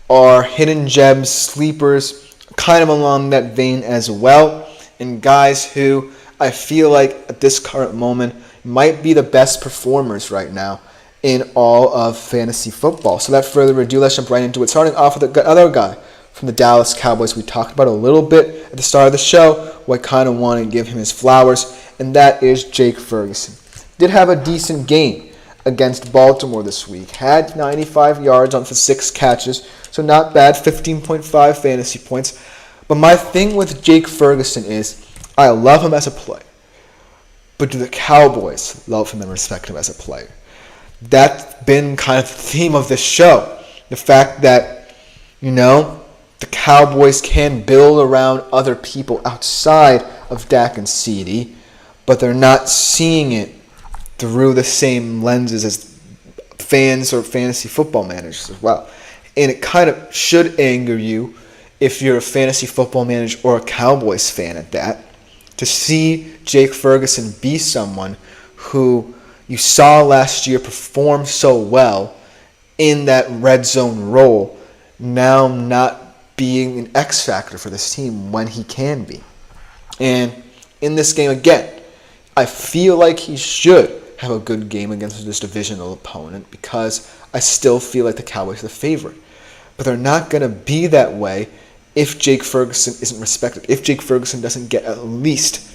are hidden gems, sleepers, kind of along that vein as well, and guys who I feel like at this current moment might be the best performers right now in all of fantasy football. So without further ado, let's jump right into it. Starting off with the other guy from the Dallas Cowboys we talked about a little bit at the start of the show, who I kind of want to give him his flowers, and that is Jake Ferguson. Did have a decent game against Baltimore this week. Had 95 yards on for 6 catches, so not bad, 15.5 fantasy points. But my thing with Jake Ferguson is I love him as a player. But do the Cowboys love him and respect him as a player? That's been kind of the theme of this show. The fact that, you know, the Cowboys can build around other people outside of Dak and CeeDee, but they're not seeing it through the same lenses as fans or fantasy football managers as well. And it kind of should anger you if you're a fantasy football manager or a Cowboys fan at that, to see Jake Ferguson be someone who you saw last year perform so well in that red zone role, now not being an X factor for this team when he can be. And in this game again, I feel like he should have a good game against this divisional opponent because I still feel like the Cowboys are the favorite. But they're not going to be that way if Jake Ferguson isn't respected, if Jake Ferguson doesn't get at least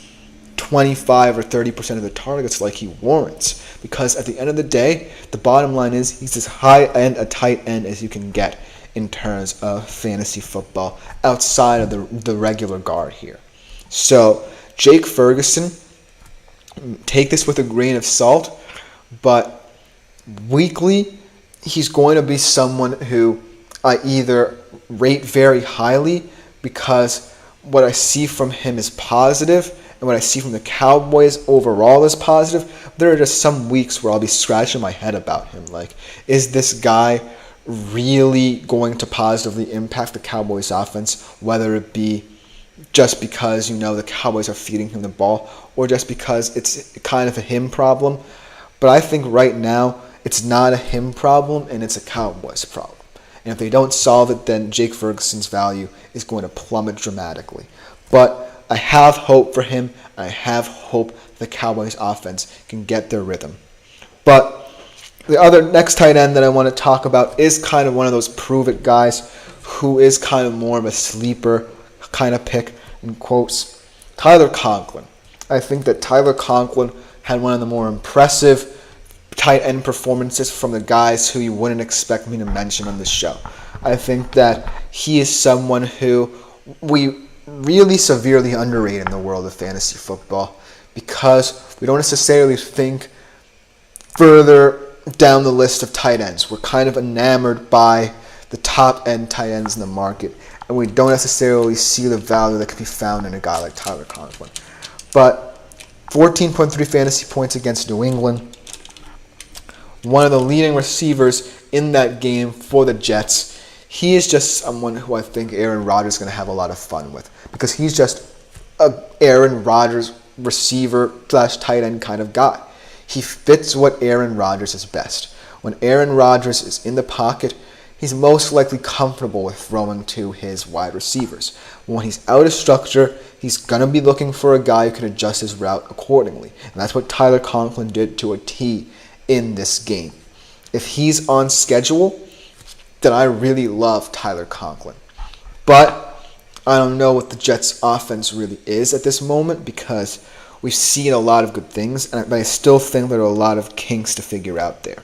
25 or 30% of the targets like he warrants. Because at the end of the day, the bottom line is he's as high-end a tight end as you can get in terms of fantasy football outside of the regular guard here. So Jake Ferguson, take this with a grain of salt, but weekly he's going to be someone who I either rate very highly because what I see from him is positive and what I see from the Cowboys overall is positive. There are just some weeks where I'll be scratching my head about him. Like, is this guy really going to positively impact the Cowboys offense, whether it be just because, you know, the Cowboys are feeding him the ball or just because it's kind of a him problem? But I think right now it's not a him problem and it's a Cowboys problem. And if they don't solve it, then Jake Ferguson's value is going to plummet dramatically. But I have hope for him. I have hope the Cowboys offense can get their rhythm. But the other next tight end that I want to talk about is kind of one of those prove-it guys who is kind of more of a sleeper kind of pick, in quotes, Tyler Conklin. I think that Tyler Conklin had one of the more impressive tight end performances from the guys who you wouldn't expect me to mention on this show. I think that he is someone who we really severely underrate in the world of fantasy football because we don't necessarily think further down the list of tight ends. We're kind of enamored by the top end tight ends in the market, and we don't necessarily see the value that can be found in a guy like Tyler Conklin. But 14.3 fantasy points against New England. One of the leading receivers in that game for the Jets. He is just someone who I think Aaron Rodgers is going to have a lot of fun with because he's just a Aaron Rodgers receiver / tight end kind of guy. He fits what Aaron Rodgers is best. When Aaron Rodgers is in the pocket, he's most likely comfortable with throwing to his wide receivers. When he's out of structure, he's going to be looking for a guy who can adjust his route accordingly. And that's what Tyler Conklin did to a T in this game. If he's on schedule, then I really love Tyler Conklin. But I don't know what the Jets' offense really is at this moment because we've seen a lot of good things, but I still think there are a lot of kinks to figure out there.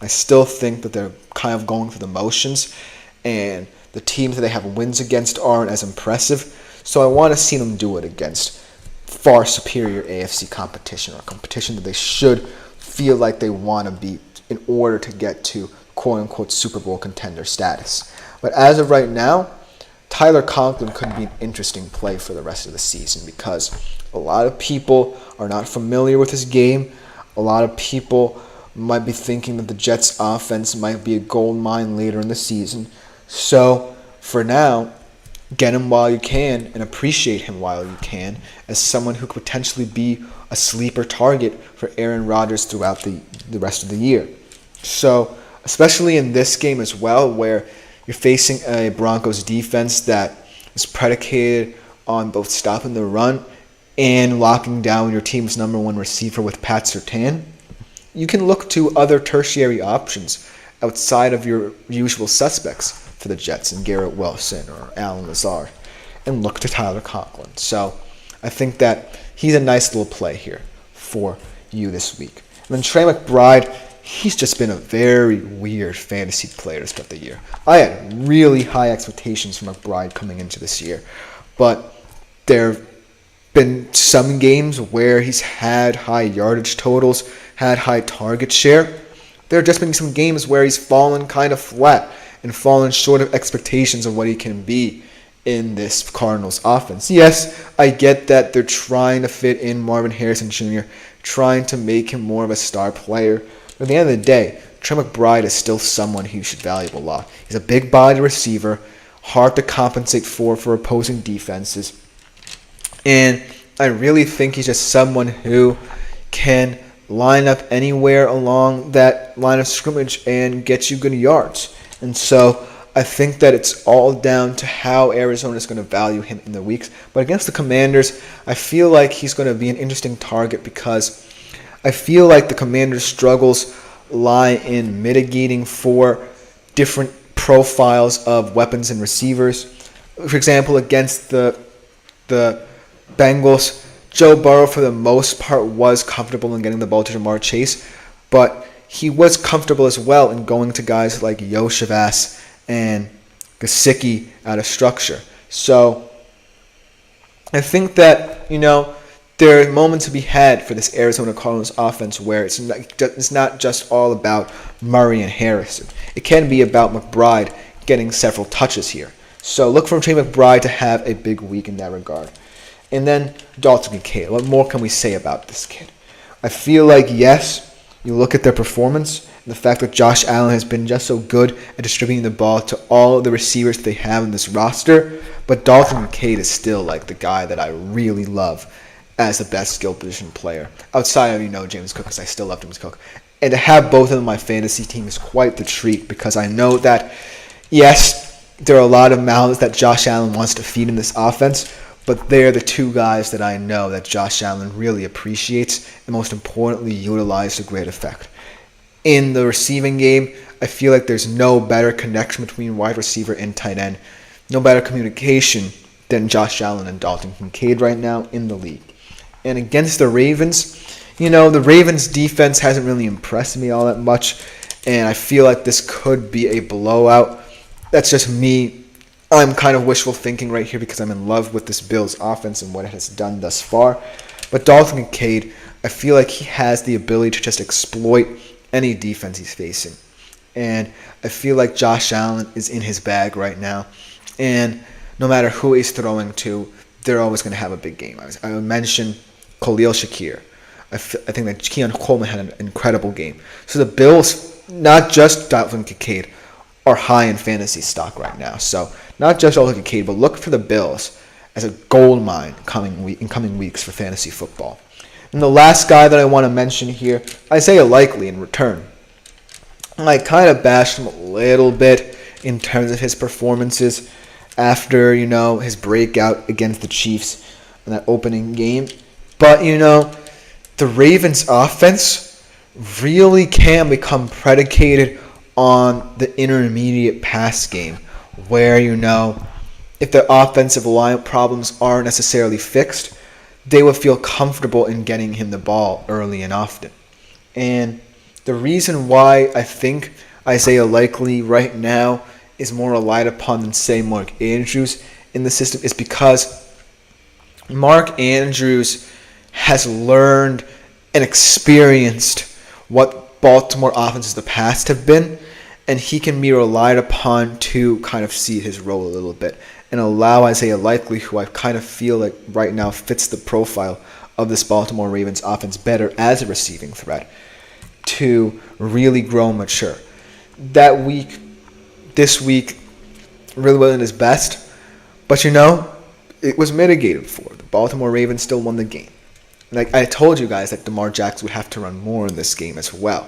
I still think that they're kind of going through the motions, and the teams that they have wins against aren't as impressive, so I want to see them do it against far superior AFC competition, or competition that they should feel like they want to beat in order to get to quote-unquote Super Bowl contender status. But as of right now, Tyler Conklin could be an interesting play for the rest of the season because a lot of people are not familiar with his game. A lot of people might be thinking that the Jets' offense might be a gold mine later in the season. So, for now, get him while you can and appreciate him while you can as someone who could potentially be a sleeper target for Aaron Rodgers throughout the rest of the year. So, especially in this game as well, where you're facing a Broncos defense that is predicated on both stopping the run and locking down your team's number one receiver with Pat Surtain, you can look to other tertiary options outside of your usual suspects for the Jets and Garrett Wilson or Allen Lazard and look to Tyler Conklin. So I think that he's a nice little play here for you this week. And then Trey McBride, he's just been a very weird fantasy player to start the year. I had really high expectations for McBride coming into this year, but there have been some games where he's had high yardage totals, had high target share. There have just been some games where he's fallen kind of flat and fallen short of expectations of what he can be in this Cardinals offense. Yes, I get that they're trying to fit in Marvin Harrison Jr., trying to make him more of a star player. But at the end of the day, Trey McBride is still someone who you should value a lot. He's a big body receiver, hard to compensate for opposing defenses. And I really think he's just someone who can line up anywhere along that line of scrimmage and get you good yards. And so I think that it's all down to how Arizona is going to value him in the weeks. But against the Commanders, I feel like he's going to be an interesting target because I feel like the Commanders' struggles lie in mitigating for different profiles of weapons and receivers. For example, against the Bengals, Joe Burrow for the most part was comfortable in getting the ball to Jamar Chase, but he was comfortable as well in going to guys like Yoshavas and Gesicki out of structure. So I think that, there are moments to be had for this Arizona Cardinals offense where it's not just all about Murray and Harrison. It can be about McBride getting several touches here. So look for Trey McBride to have a big week in that regard. And then Dalton Kincaid. What more can we say about this kid? I feel like, yes, you look at their performance and the fact that Josh Allen has been just so good at distributing the ball to all the receivers they have in this roster, but Dalton Kincaid is still like the guy that I really love as the best skill position player. Outside of, James Cook, because I still love James Cook. And to have both of them on my fantasy team is quite the treat because I know that, yes, there are a lot of mouths that Josh Allen wants to feed in this offense, but they're the two guys that I know that Josh Allen really appreciates and most importantly utilize to great effect. In the receiving game, I feel like there's no better connection between wide receiver and tight end, no better communication than Josh Allen and Dalton Kincaid right now in the league. And against the Ravens, the Ravens defense hasn't really impressed me all that much, and I feel like this could be a blowout. That's just me. I'm kind of wishful thinking right here because I'm in love with this Bills offense and what it has done thus far. But Dalton Kincaid, I feel like he has the ability to just exploit any defense he's facing. And I feel like Josh Allen is in his bag right now. And no matter who he's throwing to, they're always going to have a big game. I mentioned Khalil Shakir. I think that Keon Coleman had an incredible game. So the Bills, not just Dalton Kincaid, are high in fantasy stock right now. So not just Dalton Kincaid, but look for the Bills as a gold mine in coming weeks for fantasy football. And the last guy that I want to mention here, Isaiah Likely in return. I kind of bashed him a little bit in terms of his performances after, his breakout against the Chiefs in that opening game. But, the Ravens offense really can become predicated on the intermediate pass game where, if the offensive line problems aren't necessarily fixed, they would feel comfortable in getting him the ball early and often. And the reason why I think Isaiah Likely right now is more relied upon than, say, Mark Andrews in the system is because Mark Andrews has learned and experienced what Baltimore offenses of the past have been, and he can be relied upon to kind of see his role a little bit and allow Isaiah Likely, who I kind of feel like right now fits the profile of this Baltimore Ravens offense better as a receiving threat, to really grow and mature. This week, really wasn't his best, but it was mitigated for. The Baltimore Ravens still won the game. Like I told you guys that DeMar Jackson would have to run more in this game as well.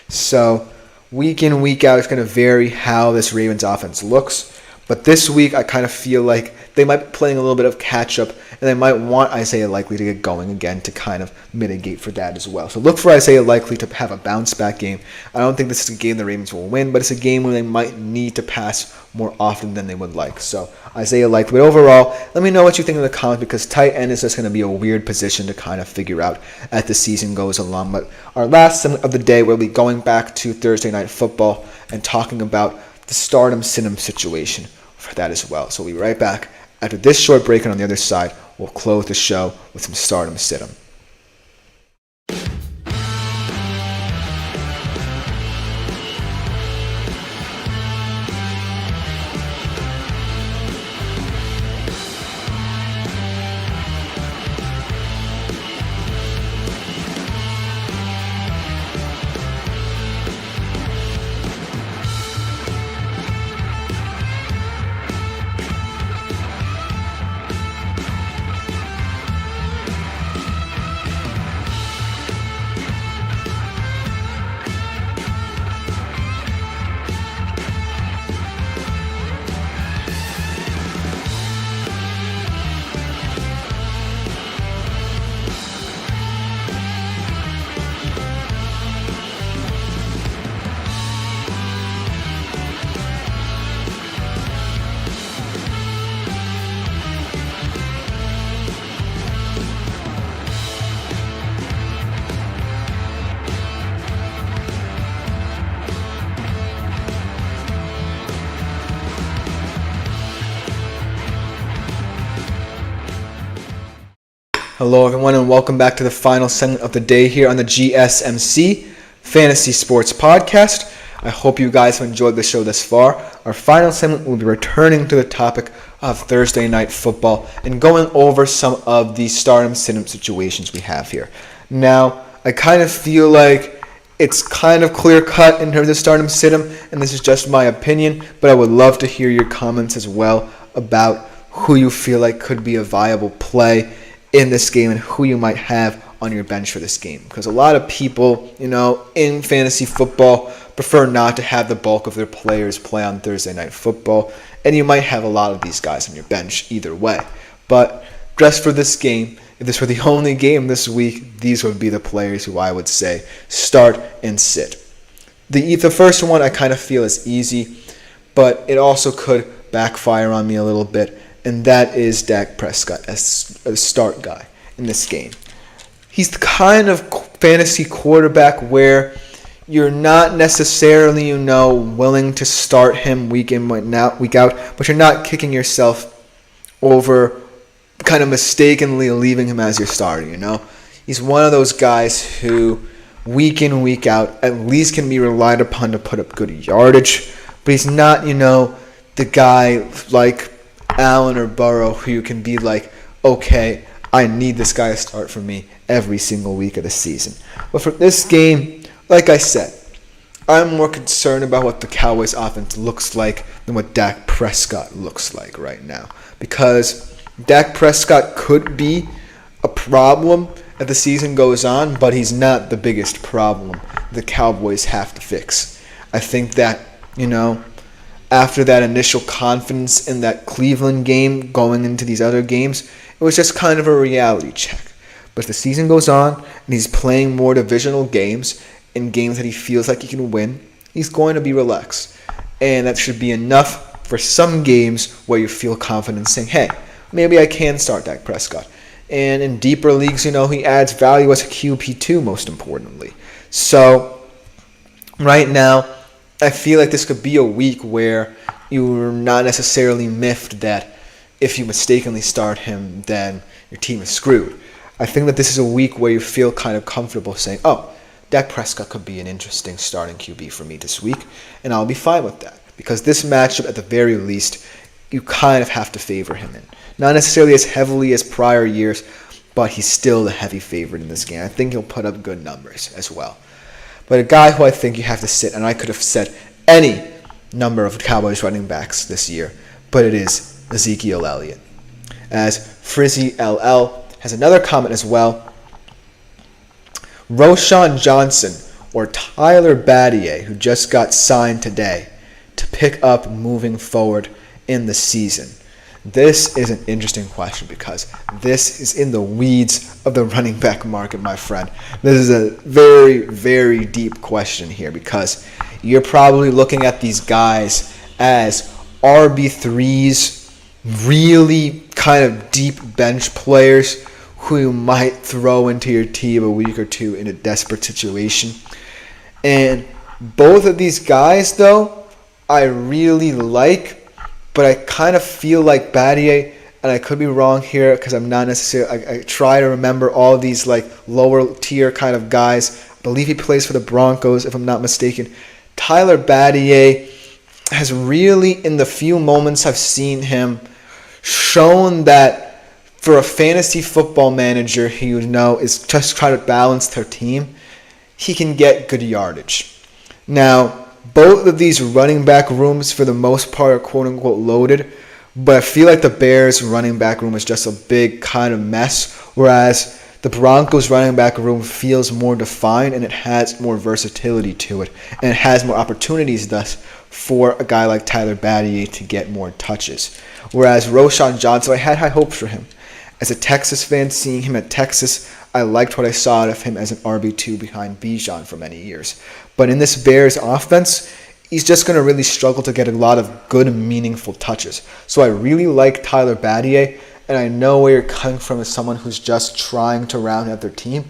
So week in, week out, it's going to vary how this Ravens offense looks. But this week, I kind of feel like they might be playing a little bit of catch-up, and they might want Isaiah Likely to get going again to kind of mitigate for that as well. So look for Isaiah Likely to have a bounce-back game. I don't think this is a game the Ravens will win, but it's a game where they might need to pass more often than they would like. So Isaiah Likely. But overall, let me know what you think in the comments, because tight end is just going to be a weird position to kind of figure out as the season goes along. But our last segment of the day, we'll be going back to Thursday Night Football and talking about the stardom-sit-em situation for that as well. So we'll be right back after this short break, and on the other side, we'll close the show with some stardom-sit-em. Hello everyone, and welcome back to the final segment of the day here on the GSMC Fantasy Sports Podcast. I hope you guys have enjoyed the show thus far. Our final segment will be returning to the topic of Thursday Night Football and going over some of the stardom-sit-em situations we have here. Now, I kind of feel like it's kind of clear-cut in terms of stardom-sit-em, and this is just my opinion, but I would love to hear your comments as well about who you feel like could be a viable play in this game and who you might have on your bench for this game. Because a lot of people, in fantasy football prefer not to have the bulk of their players play on Thursday Night Football, and you might have a lot of these guys on your bench either way. But just for this game, if this were the only game this week, these would be the players who I would say start and sit. The first one I kind of feel is easy, but it also could backfire on me a little bit, and that is Dak Prescott as a start guy in this game. he's the kind of fantasy quarterback where you're not necessarily, willing to start him week in, week out, but you're not kicking yourself over kind of mistakenly leaving him as your starter, He's one of those guys who, week in, week out, at least can be relied upon to put up good yardage, but he's not, the guy like Allen or Burrow who you can be like, okay, I need this guy to start for me every single week of the season. But for this game, like I said, I'm more concerned about what the Cowboys offense looks like than what Dak Prescott looks like right now. Because Dak Prescott could be a problem as the season goes on, but he's not the biggest problem the Cowboys have to fix. I think that, after that initial confidence in that Cleveland game going into these other games, it was just kind of a reality check. But as the season goes on and he's playing more divisional games, in games that he feels like he can win, he's going to be relaxed. And that should be enough for some games where you feel confident saying, hey, maybe I can start Dak Prescott. And in deeper leagues, he adds value as a QB2, most importantly. So right now, I feel like this could be a week where you're not necessarily miffed that if you mistakenly start him, then your team is screwed. I think that this is a week where you feel kind of comfortable saying, oh, Dak Prescott could be an interesting starting QB for me this week, and I'll be fine with that. Because this matchup, at the very least, you kind of have to favor him in. Not necessarily as heavily as prior years, but he's still the heavy favorite in this game. I think he'll put up good numbers as well. But a guy who I think you have to sit, and I could have said any number of Cowboys running backs this year, but it is Ezekiel Elliott. As Frizzy LL has another comment as well. Roschon Johnson or Tyler Battier, who just got signed today, to pick up moving forward in the season? This is an interesting question because this is in the weeds of the running back market, my friend. This is a very, very deep question here because you're probably looking at these guys as RB3s, really kind of deep bench players who you might throw into your team a week or two in a desperate situation. And both of these guys, though, I really like, but I kind of feel like Battier, and I could be wrong here because I'm not necessarily, I try to remember all these like lower tier kind of guys. I believe he plays for the Broncos, if I'm not mistaken. Tyler Battier has really, in the few moments I've seen him, shown that for a fantasy football manager who is just trying to balance their team, he can get good yardage. Now, both of these running back rooms, for the most part, are quote-unquote loaded, but I feel like the Bears' running back room is just a big kind of mess, whereas the Broncos' running back room feels more defined and it has more versatility to it, and it has more opportunities, thus, for a guy like Tyler Battier to get more touches. Whereas Roschon Johnson, I had high hopes for him. As a Texas fan, seeing him at Texas, I liked what I saw out of him as an RB2 behind Bijan for many years. But in this Bears offense, he's just going to really struggle to get a lot of good, meaningful touches. So I really like Tyler Battier, and I know where you're coming from as someone who's just trying to round out their team.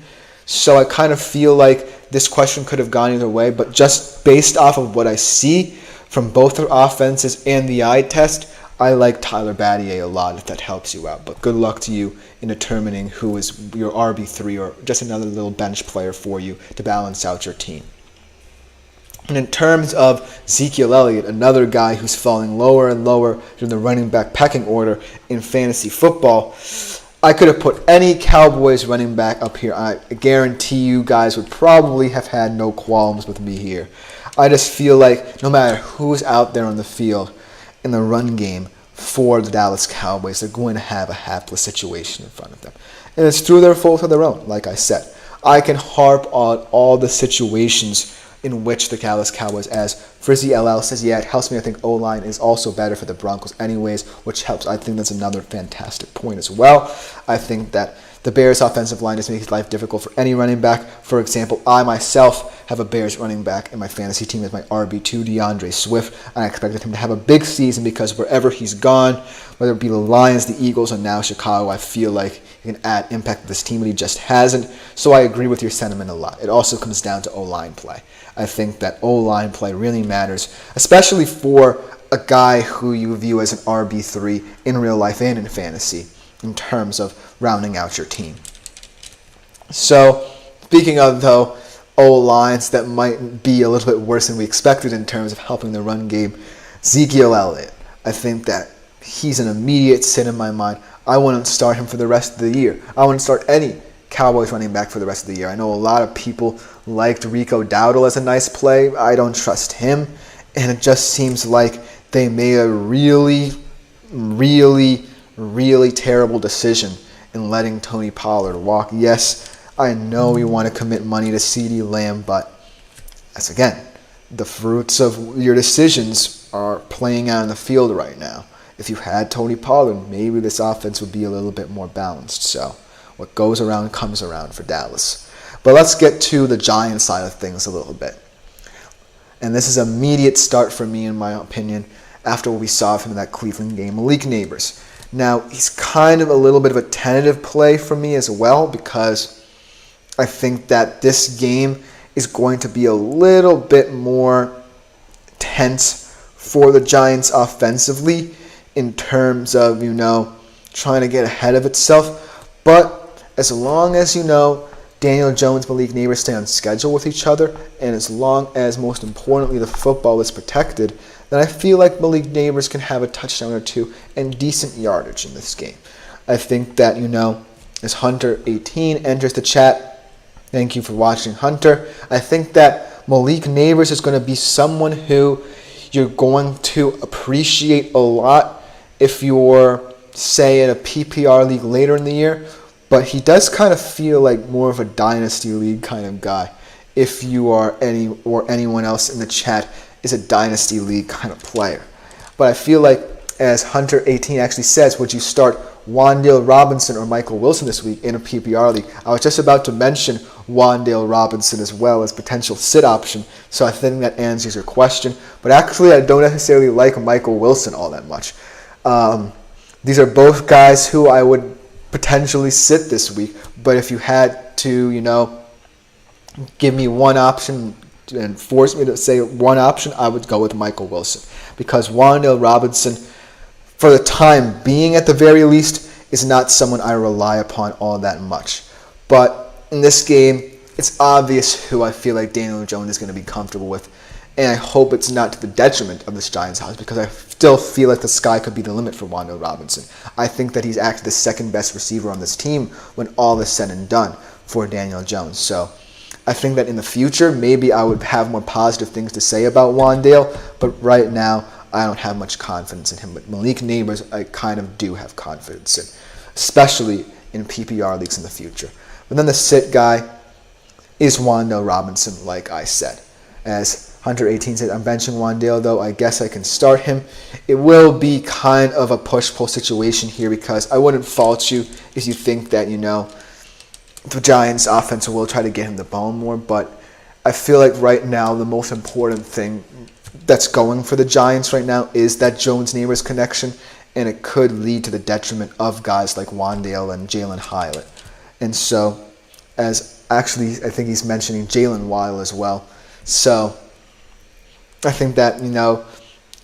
So I kind of feel like this question could have gone either way, but just based off of what I see from both their offenses and the eye test, I like Tyler Battier a lot, if that helps you out. But good luck to you in determining who is your RB3 or just another little bench player for you to balance out your team. And in terms of Ezekiel Elliott, another guy who's falling lower and lower in the running back pecking order in fantasy football, I could have put any Cowboys running back up here. I guarantee you guys would probably have had no qualms with me here. I just feel like no matter who's out there on the field in the run game for the Dallas Cowboys, they're going to have a hapless situation in front of them. And it's through their fault of their own, like I said. I can harp on all the situations in which the Dallas Cowboys, as Frizzy LL says, yeah, it helps me. I think O-line is also better for the Broncos anyways, which helps. I think that's another fantastic point as well. I think that The Bears' offensive line just makes life difficult for any running back. For example, I myself have a Bears running back in my fantasy team as my RB2, DeAndre Swift. I expected him to have a big season because wherever he's gone, whether it be the Lions, the Eagles, or now Chicago, I feel like he can add impact to this team, but he just hasn't. So I agree with your sentiment a lot. It also comes down to O-line play. I think that O-line play really matters, especially for a guy who you view as an RB3 in real life and in fantasy, in terms of rounding out your team. So, speaking of, though, O-lines that might be a little bit worse than we expected in terms of helping the run game, Ezekiel Elliott. I think that he's an immediate sit in my mind. I wouldn't start him for the rest of the year. I wouldn't start any Cowboys running back for the rest of the year. I know a lot of people liked Rico Dowdle as a nice play. I don't trust him. And it just seems like they made a really terrible decision in letting Tony Pollard walk. Yes, I know we want to commit money to CeeDee Lamb, but that's, again, the fruits of your decisions are playing out in the field right now. If you had Tony Pollard, maybe this offense would be a little bit more balanced. So what goes around comes around for Dallas. But let's get to the Giants side of things a little bit. And this is an immediate start for me, in my opinion, after what we saw from that Cleveland game. Malik Neighbors. Now, he's kind of a little bit of a tentative play for me as well, because I think that this game is going to be a little bit more tense for the Giants offensively in terms of, trying to get ahead of itself. But as long as, Daniel Jones, Malik Neighbors stay on schedule with each other, and as long as, most importantly, the football is protected, then I feel like Malik Neighbors can have a touchdown or two and decent yardage in this game. I think that, as Hunter18 enters the chat, thank you for watching, Hunter. I think that Malik Neighbors is going to be someone who you're going to appreciate a lot if you're, say, in a PPR league later in the year. But he does kind of feel like more of a dynasty league kind of guy. If you are anyone else in the chat is a dynasty league kind of player. But I feel like, as Hunter18 actually says, would you start Wan'Dale Robinson or Michael Wilson this week in a PPR league? I was just about to mention Wan'Dale Robinson as well as potential sit option, so I think that answers your question. But actually, I don't necessarily like Michael Wilson all that much. These are both guys who I would potentially sit this week, but if you had to, give me one option and force me to say one option, I would go with Michael Wilson, because Wan'Dale Robinson, for the time being at the very least, is not someone I rely upon all that much. But in this game, it's obvious who I feel like Daniel Jones is going to be comfortable with, and I hope it's not to the detriment of this Giants house, because I still feel like the sky could be the limit for Wan'Dale Robinson. I think that he's actually the second best receiver on this team when all is said and done for Daniel Jones. So I think that in the future, maybe I would have more positive things to say about Wan'Dale, but right now, I don't have much confidence in him. But Malik Neighbors, I kind of do have confidence in, especially in PPR leagues in the future. But then the sit guy is Wan'Dale Robinson, like I said. As Hunter18 said, I'm benching Wan'Dale, though. I guess I can start him. It will be kind of a push-pull situation here, because I wouldn't fault you if you think that, the Giants' offense will try to get him the ball more. But I feel like right now the most important thing that's going for the Giants right now is that Jones-Neighbors connection, and it could lead to the detriment of guys like Wan'Dale and Jalen Hyatt. And so, as actually I think he's mentioning Jalen Waddle as well. So I think that,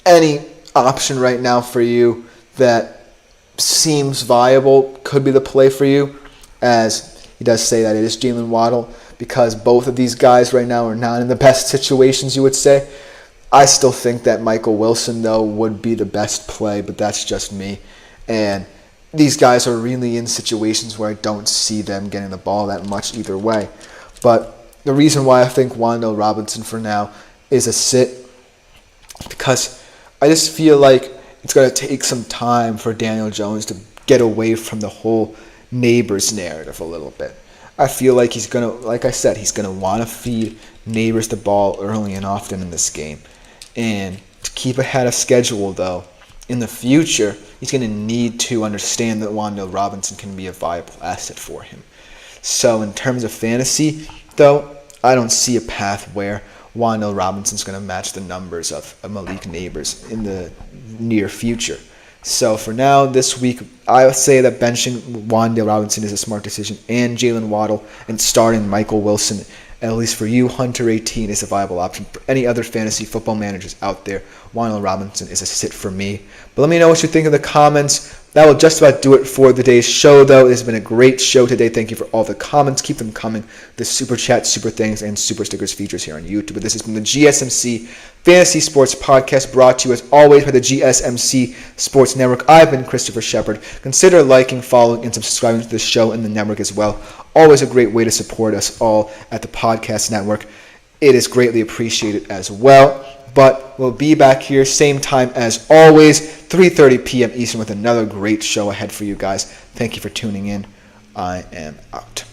any option right now for you that seems viable could be the play for you, as he does say that it is Jalen Waddle, because both of these guys right now are not in the best situations, you would say. I still think that Michael Wilson, though, would be the best play, but that's just me. And these guys are really in situations where I don't see them getting the ball that much either way. But the reason why I think Wan'Dale Robinson for now is a sit, because I just feel like it's going to take some time for Daniel Jones to get away from the whole Neighbors narrative a little bit. I feel like he's going to, like I said, he's going to want to feed Neighbors the ball early and often in this game. And to keep ahead of schedule, though, in the future, he's going to need to understand that Wan'Dale Robinson can be a viable asset for him. So in terms of fantasy, though, I don't see a path where Wan'Dale Robinson's going to match the numbers of Malik Neighbors in the near future. So for now, this week, I would say that benching Wan'Dale Robinson is a smart decision, and Jalen Waddle, and starting Michael Wilson, at least for you, Hunter 18 is a viable option. For any other fantasy football managers out there, Wan'Dale Robinson is a sit for me. But let me know what you think in the comments. That will just about do it for today's show, though. It has been a great show today. Thank you for all the comments. Keep them coming. The super chat, super things, and super stickers features here on YouTube. But this has been the GSMC Fantasy Sports Podcast, brought to you as always by the GSMC Sports Network. I've been Christopher Shepard. Consider liking, following, and subscribing to the show and the network as well. Always a great way to support us all at the podcast network. It is greatly appreciated as well. But we'll be back here same time as always, 3:30 p.m. Eastern, with another great show ahead for you guys. Thank you for tuning in. I am out.